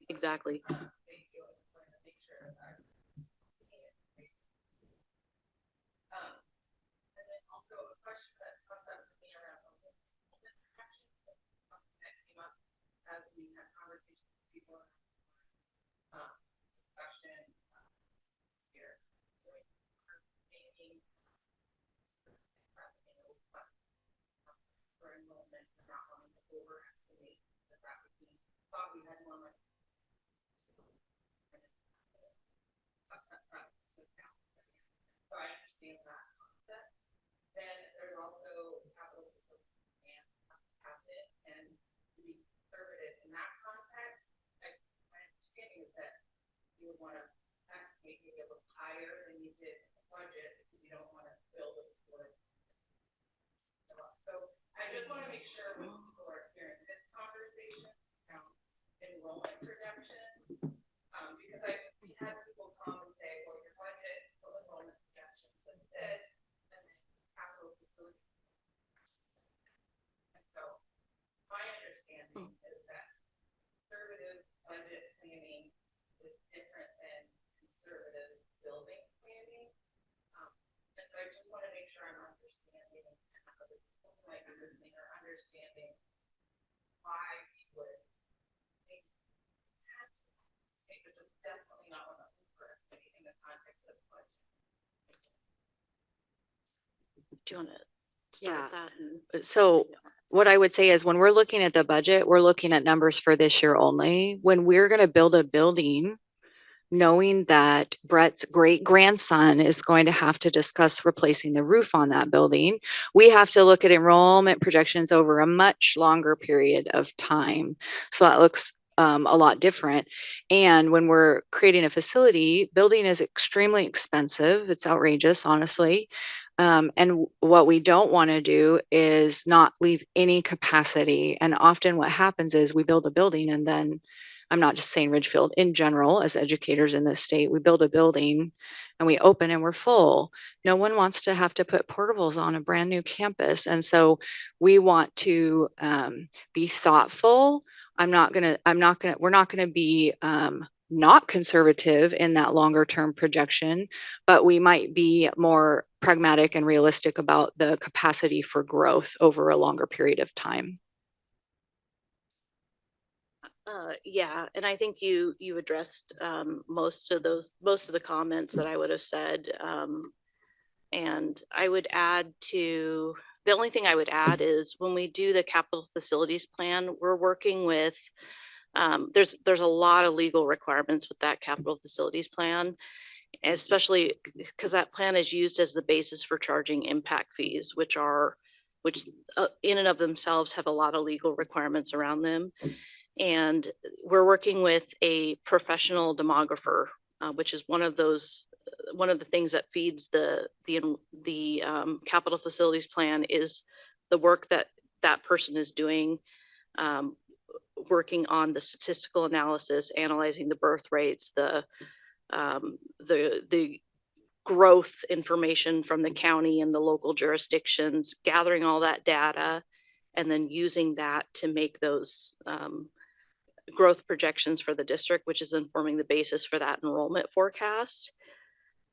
thought we had more money. So I understand that concept. Then there's also capital and cabinet and to be conservative in that context. My understanding is that you would want to estimate maybe a little higher than you did in the budget because you don't want to build those stores. So I just want to make sure when people are hearing this conversation around enrollment projections, because we had people come and say, well, your budget for enrollment projections is this, and then capital facility. And so my understanding is that conservative budget planning is different than conservative building planning. And so I just want to make sure I'm understanding like listening or understanding why we would make which is definitely not one of the first in the context of budget. Do you want to Yeah. start that? So what I would say is when we're looking at the budget, we're looking at numbers for this year only. When we're going to build a building, knowing that Brett's great grandson is going to have to discuss replacing the roof on that building, we have to look at enrollment projections over a much longer period of time. So that looks a lot different. And when we're creating a facility, building is extremely expensive. It's outrageous, honestly. And what we don't want to do is not leave any capacity. And often what happens is we build a building and then I'm not just saying Ridgefield, in general, as educators in this state, we build a building and we open and we're full. No one wants to have to put portables on a brand new campus. And so we want to be thoughtful. We're not gonna be not conservative in that longer term projection, but we might be more pragmatic and realistic about the capacity for growth over a longer period of time. Yeah, and I think you addressed most of the comments that I would have said. And I would add to the only thing I would add is when we do the capital facilities plan, we're working with there's a lot of legal requirements with that capital facilities plan, especially because that plan is used as the basis for charging impact fees, which in and of themselves have a lot of legal requirements around them. And we're working with a professional demographer, which is one of the things that feeds the capital facilities plan is the work that person is doing, working on the statistical analysis, analyzing the birth rates, the growth information from the county and the local jurisdictions, gathering all that data, and then using that to make those growth projections for the district, which is informing the basis for that enrollment forecast.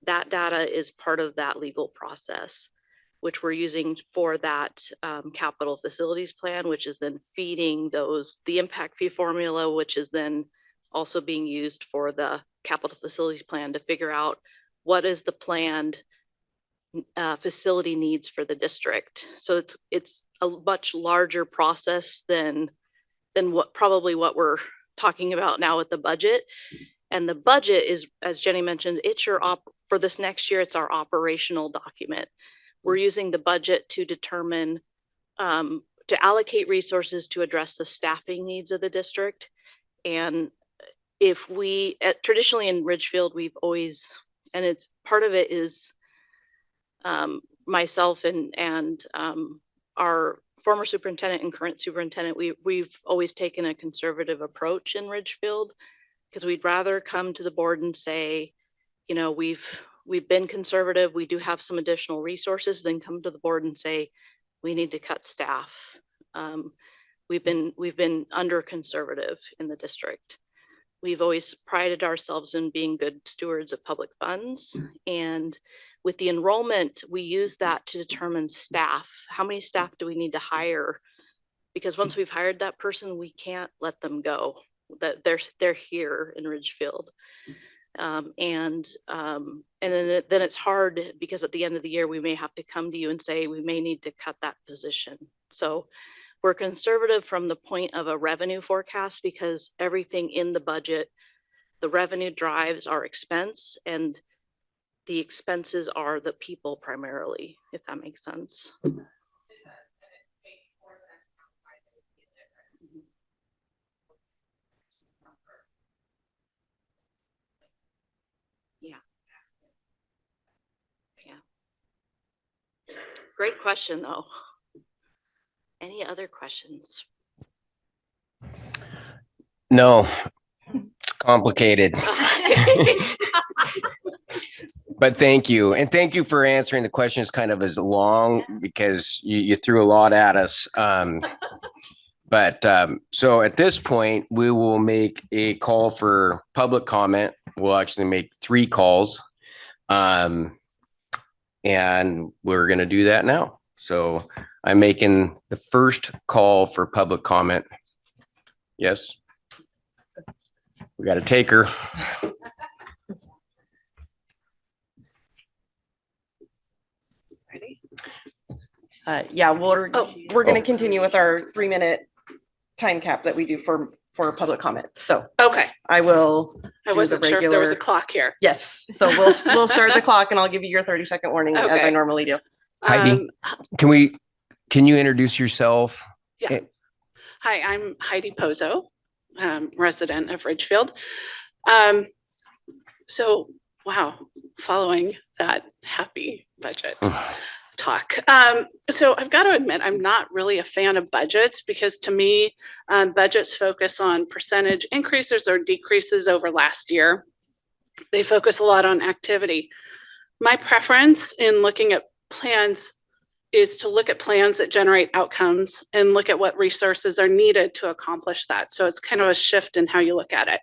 That data is part of that legal process, which we're using for that capital facilities plan, which is then feeding the impact fee formula, which is then also being used for the capital facilities plan to figure out what is the planned facility needs for the district. So it's a much larger process than what we're talking about now with the budget. And the budget is, as Jenny mentioned, it's for this next year, it's our operational document. We're using the budget to determine, to allocate resources to address the staffing needs of the district. And if traditionally in Ridgefield, we've always, and it's part of it is myself and our former superintendent and current superintendent, we've always taken a conservative approach in Ridgefield because we'd rather come to the board and say, we've been conservative, we do have some additional resources, than come to the board and say, we need to cut staff. We've been under conservative in the district. We've always prided ourselves in being good stewards of public funds. And with the enrollment, we use that to determine staff. How many staff do we need to hire? Because once we've hired that person, we can't let them go. That they're here in Ridgefield. And then it's hard because at the end of the year, we may have to come to you and say, we may need to cut that position. So We're conservative from the point of a revenue forecast because everything in the budget, the revenue drives our expense and the expenses are the people primarily, if that makes sense. Yeah. Yeah. Great question, though. Any other questions? No, it's complicated. But thank you. And thank you for answering the questions kind of as long because you threw a lot at us. So at this point, we will make a call for public comment. We'll actually make 3 calls. And we're going to do that now. So I'm making the first call for public comment. Yes. We got a taker. Yeah, we're going to continue with our 3-minute time cap that we do for public comment. So Okay, I will. I do wasn't the sure if there was a regular- clock here. Yes, so we'll start the clock and I'll give you your 30-second warning as I Okay. normally do. Heidi, can you introduce yourself? Yeah. Hi, I'm Heidi Pozo, resident of Ridgefield. So, wow, following that happy budget talk. So I've got to admit, I'm not really a fan of budgets because to me, budgets focus on percentage increases or decreases over last year. They focus a lot on activity. My preference in looking at plans is to look at plans that generate outcomes and look at what resources are needed to accomplish that. So it's kind of a shift in how you look at it.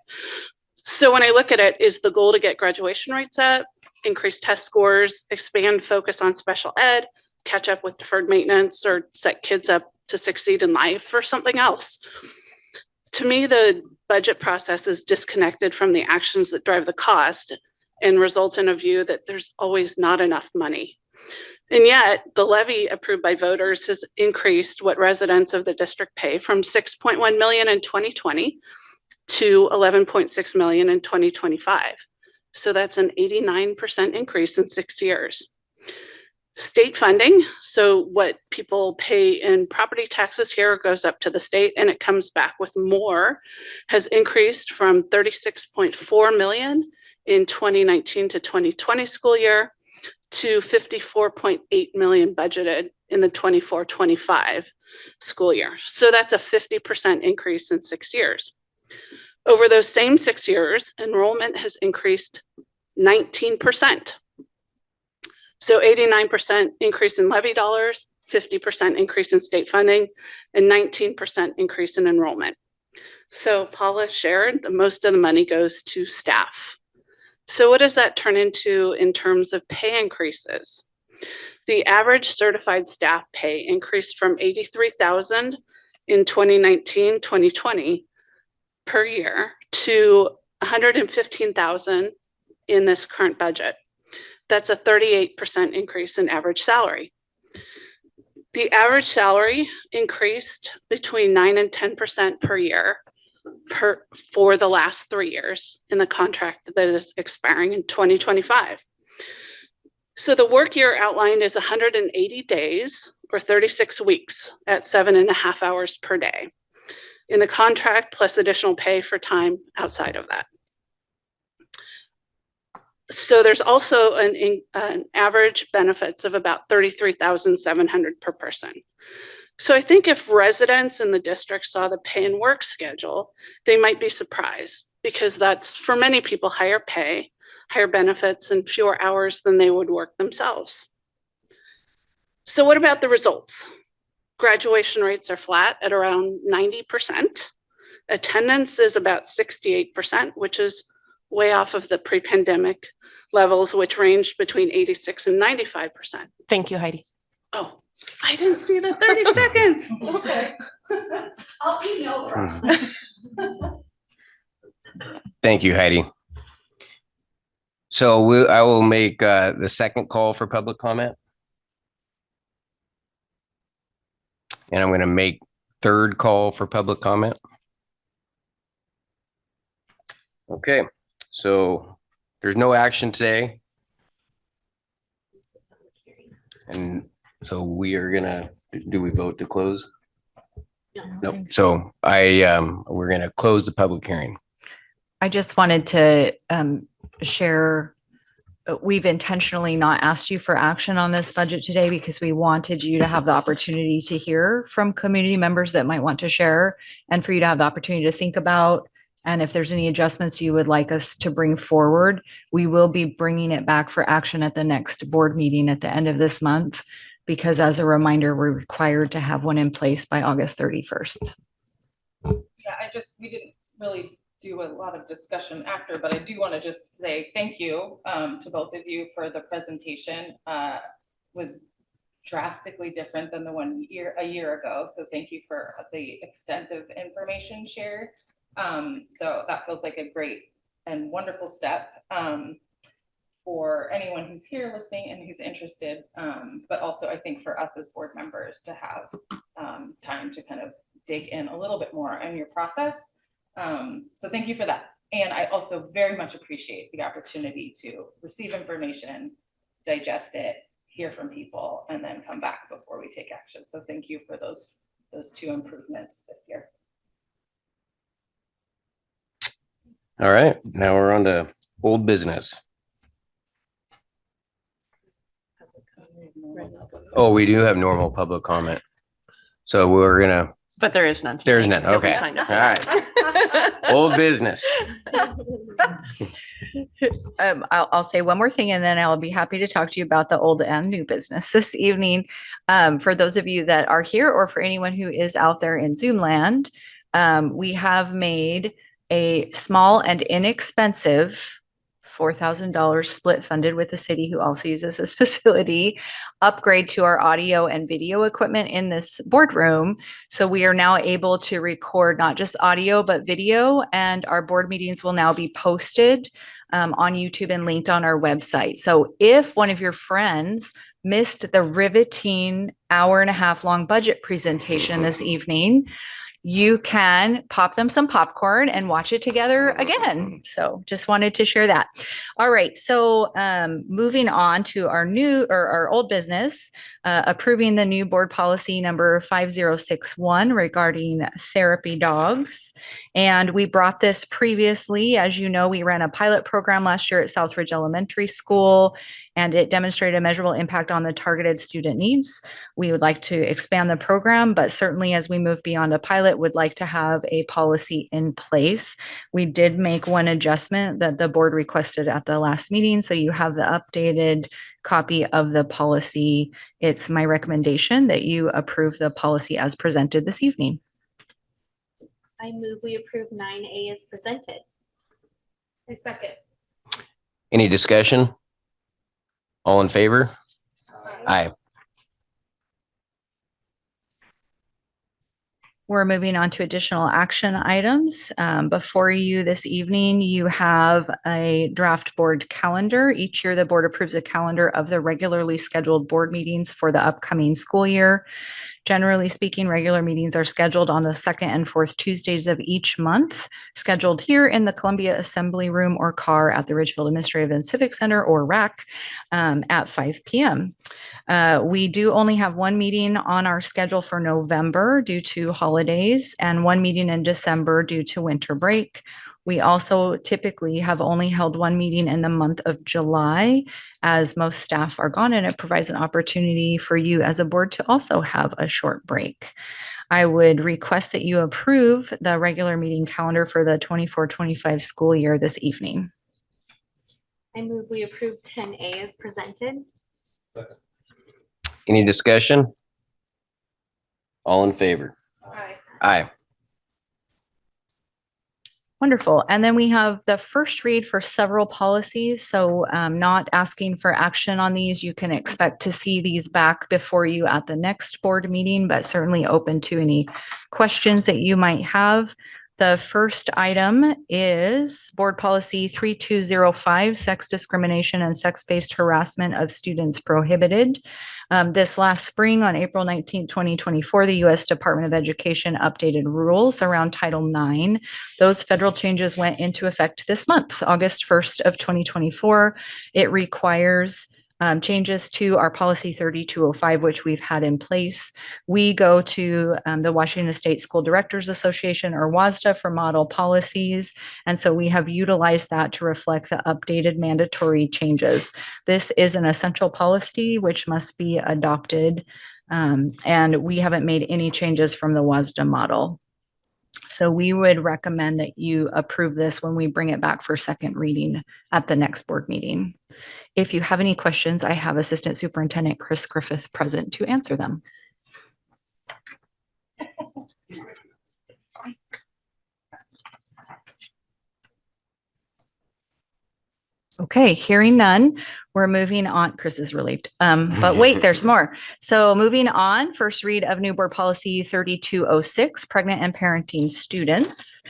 So when I look at it, is the goal to get graduation rates up, increase test scores, expand focus on special ed, catch up with deferred maintenance, or set kids up to succeed in life, or something else? To me, the budget process is disconnected from the actions that drive the cost and result in a view that there's always not enough money. And yet, the levy approved by voters has increased what residents of the district pay from 6.1 million in 2020 to 11.6 million in 2025. So that's an 89% increase in 6 years. State funding, so what people pay in property taxes here goes up to the state and it comes back with more, has increased from 36.4 million in 2019 to 2020 school year to 54.8 million budgeted in the 24-25 school year. So that's a 50% increase in 6 years. Over those same 6 years, enrollment has increased 19%. So 89% increase in levy dollars, 50% increase in state funding, and 19% increase in enrollment. So Paula shared that most of the money goes to staff. So what does that turn into in terms of pay increases? The average certified staff pay increased from $83,000 in 2019-2020 per year to $115,000 in this current budget. That's a 38% increase in average salary. The average salary increased between 9 and 10% per year for the last 3 years in the contract that is expiring in 2025. So the work year outlined is 180 days or 36 weeks at 7.5 hours per day in the contract, plus additional pay for time outside of that. So there's also an average benefits of about $33,700 per person. So I think if residents in the district saw the pay and work schedule, they might be surprised because that's for many people higher pay, higher benefits, and fewer hours than they would work themselves. So what about the results? Graduation rates are flat at around 90%. Attendance is about 68%, which is way off of the pre-pandemic levels, which ranged between 86 and 95%. Thank you, Heidi. Oh, I didn't see the 30 seconds. Okay. I'll email Ross. Thank you, Heidi. So I will make the second call for public comment. And I'm going to make third call for public comment. Okay, so there's no action today. And so we are gonna, do we vote to close? Nope. So we're gonna close the public hearing. I just wanted to share, we've intentionally not asked you for action on this budget today because we wanted you to have the opportunity to hear from community members that might want to share, and for you to have the opportunity to think about. And if there's any adjustments you would like us to bring forward, we will be bringing it back for action at the next board meeting at the end of this month. Because as a reminder, we're required to have one in place by August 31st. Yeah, we didn't really do a lot of discussion after, but I do want to just say thank you to both of you for the presentation. Was drastically different than the a year ago. So thank you for the extensive information shared. So that feels like a great and wonderful step for anyone who's here listening and who's interested. But also I think for us as board members to have time to kind of dig in a little bit more on your process. So thank you for that. And I also very much appreciate the opportunity to receive information, digest it, hear from people, and then come back before we take action. So thank you for those two improvements this year. All right, now we're on to old business. Oh, we do have normal public comment. So we're gonna, But there is none. there's none, That we okay. signed All up for. right, old business. I'll say one more thing and then I'll be happy to talk to you about the old and new business this evening. For those of you that are here or for anyone who is out there in Zoom land, we have made a small and inexpensive $4,000 split funded with the city, who also uses this facility, upgrade to our audio and video equipment in this boardroom. So we are now able to record not just audio, but video, and our board meetings will now be posted on YouTube and linked on our website. So if one of your friends missed the riveting hour-and-a-half long budget presentation this evening, you can pop them some popcorn and watch it together again. So just wanted to share that. All right. So moving on to our new or our old business, approving the new board policy number 5061 regarding therapy dogs. And we brought this previously. As you know, we ran a pilot program last year at Southridge Elementary School, and it demonstrated a measurable impact on the targeted student needs. We would like to expand the program, but certainly as we move beyond a pilot, would like to have a policy in place. We did make one adjustment that the board requested at the last meeting, so you have the updated copy of the policy. It's my recommendation that you approve the policy as presented this evening. I move we approve 9A as presented. A second. Any discussion? All in favor? Aye. We're moving on to additional action items. Before you this evening, you have a draft board calendar. Each year, the board approves a calendar of the regularly scheduled board meetings for the upcoming school year. Generally speaking, regular meetings are scheduled on the second and fourth Tuesdays of each month, scheduled here in the Columbia Assembly Room or car at the Ridgefield Administrative and Civic Center, or RAC, at 5 p.m. We do only have one meeting on our schedule for November due to holidays, and one meeting in December due to winter break. We also typically have only held one meeting in the month of July, as most staff are gone, and it provides an opportunity for you as a board to also have a short break. I would request that you approve the regular meeting calendar for the 24-25 school year this evening. I move we approve 10A as presented. Any discussion? All in favor? Aye. Aye. Wonderful. And then we have the first read for several policies. So not asking for action on these. You can expect to see these back before you at the next board meeting, but certainly open to any questions that you might have. The first item is Board Policy 3205, Sex Discrimination and Sex-Based Harassment of Students Prohibited. This last spring, on April 19, 2024, the U.S. Department of Education updated rules around Title IX. Those federal changes went into effect this month, August 1st of 2024. It requires changes to our policy 3205, which we've had in place. We go to the Washington State School Directors Association, or WASDA, for model policies. And so we have utilized that to reflect the updated mandatory changes. This is an essential policy which must be adopted. And we haven't made any changes from the WASDA model. So we would recommend that you approve this when we bring it back for second reading at the next board meeting. If you have any questions, I have Assistant Superintendent Chris Griffith present to answer them. Okay, hearing none, we're moving on. Chris is relieved. But wait, there's more. So moving on, first read of new board policy 3206, pregnant and parenting students.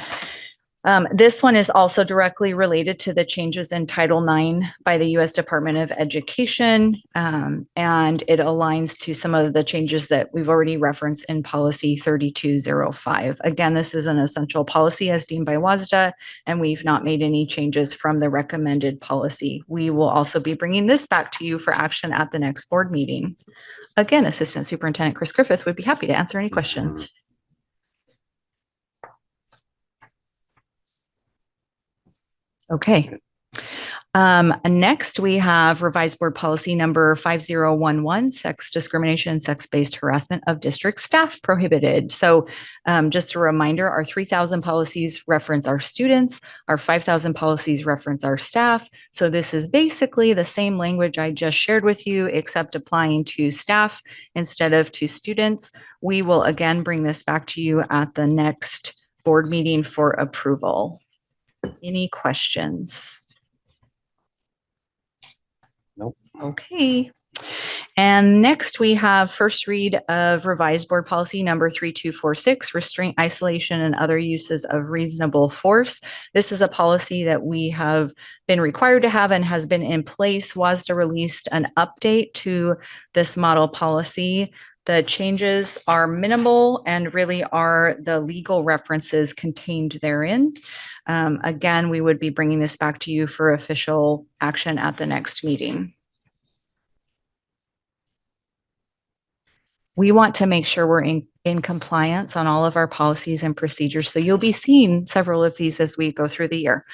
This one is also directly related to the changes in Title IX by the U.S. Department of Education, and it aligns to some of the changes that we've already referenced in policy 3205. Again, this is an essential policy as deemed by WASDA, and we've not made any changes from the recommended policy. We will also be bringing this back to you for action at the next board meeting. Again, Assistant Superintendent Chris Griffith would be happy to answer any questions. Okay. Next, we have revised board policy number 5011, sex discrimination and sex-based harassment of district staff prohibited. So just a reminder, our 3,000 policies reference our students, our 5,000 policies reference our staff. So this is basically the same language I just shared with you, except applying to staff instead of to students. We will again bring this back to you at the next board meeting for approval. Any questions? Nope. Okay. And next we have first read of revised board policy number 3246, restraint, isolation, and other uses of reasonable force. This is a policy that we have been required to have and has been in place. WASDA released an update to this model policy. The changes are minimal and really are the legal references contained therein. Again, we would be bringing this back to you for official action at the next meeting. We want to make sure we're in compliance on all of our policies and procedures. So you'll be seeing several of these as we go through the year.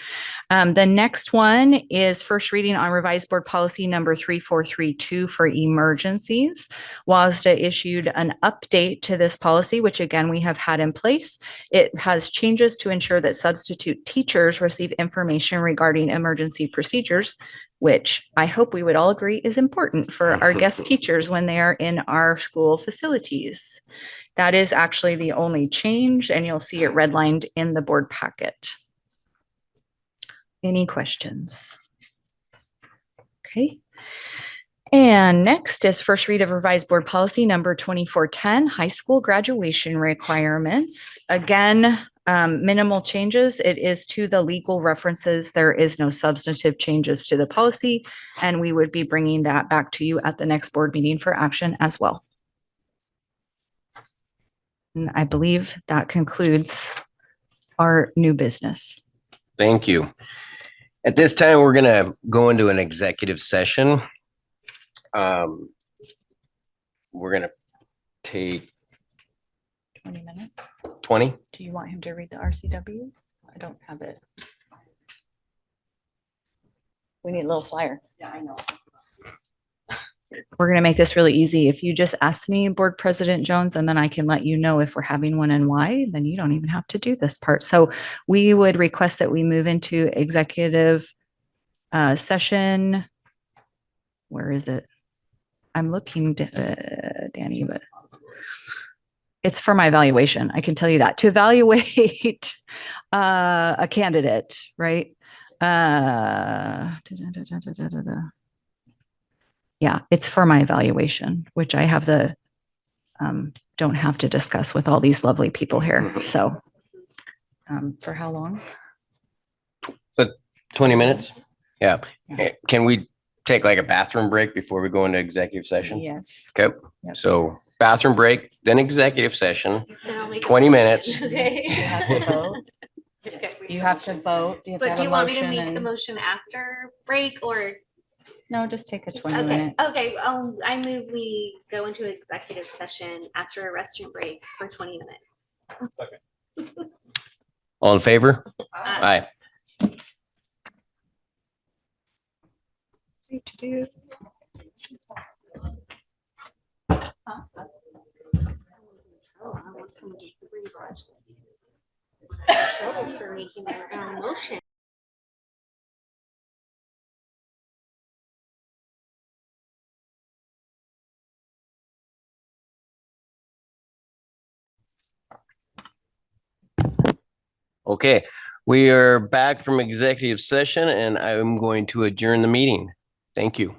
The next one is first reading on revised board policy number 3432 for emergencies. WASDA issued an update to this policy, which again, we have had in place. It has changes to ensure that substitute teachers receive information regarding emergency procedures, which I hope we would all agree is important for our guest teachers when they are in our school facilities. That is actually the only change, and you'll see it redlined in the board packet. Any questions? Okay. And next is first read of revised board policy number 2410, high school graduation requirements. Again, minimal changes. It is to the legal references. There is no substantive changes to the policy, and we would be bringing that back to you at the next board meeting for action as well. And I believe that concludes our new business. Thank you. At this time, we're going to go into an executive session. We're going to take 20 minutes. 20. Do you want him to read the RCW? I don't have it. We need a little flyer. Yeah, I know. We're going to make this really easy. If you just ask me, Board President Jones, and then I can let you know if we're having one and why, then you don't even have to do this part. So we would request that we move into executive session. Where is it? I'm looking, Danny, but it's for my evaluation. I can tell you that. To evaluate a candidate, right? Yeah, it's for my evaluation, which I have the, don't have to discuss with all these lovely people here. So For how long? 20 minutes? Yeah. Yeah. Can we take like a bathroom break before we go into executive session? Yes. Okay. Yep. So bathroom break, then executive session. Then I'll make a 20 motion, minutes. Okay. You have to vote. Okay. You have to vote. You have to But have do a you want me to motion make the and, motion after break or? no, just take a 20 Okay, minute. okay, I move we go into executive session after a restroom break for 20 minutes. Second. All in favor? Aye. Aye. Oh, I want someone to rebrush this. Trouble for making their own motion. Okay, we are back from executive session and I'm going to adjourn the meeting. Thank you.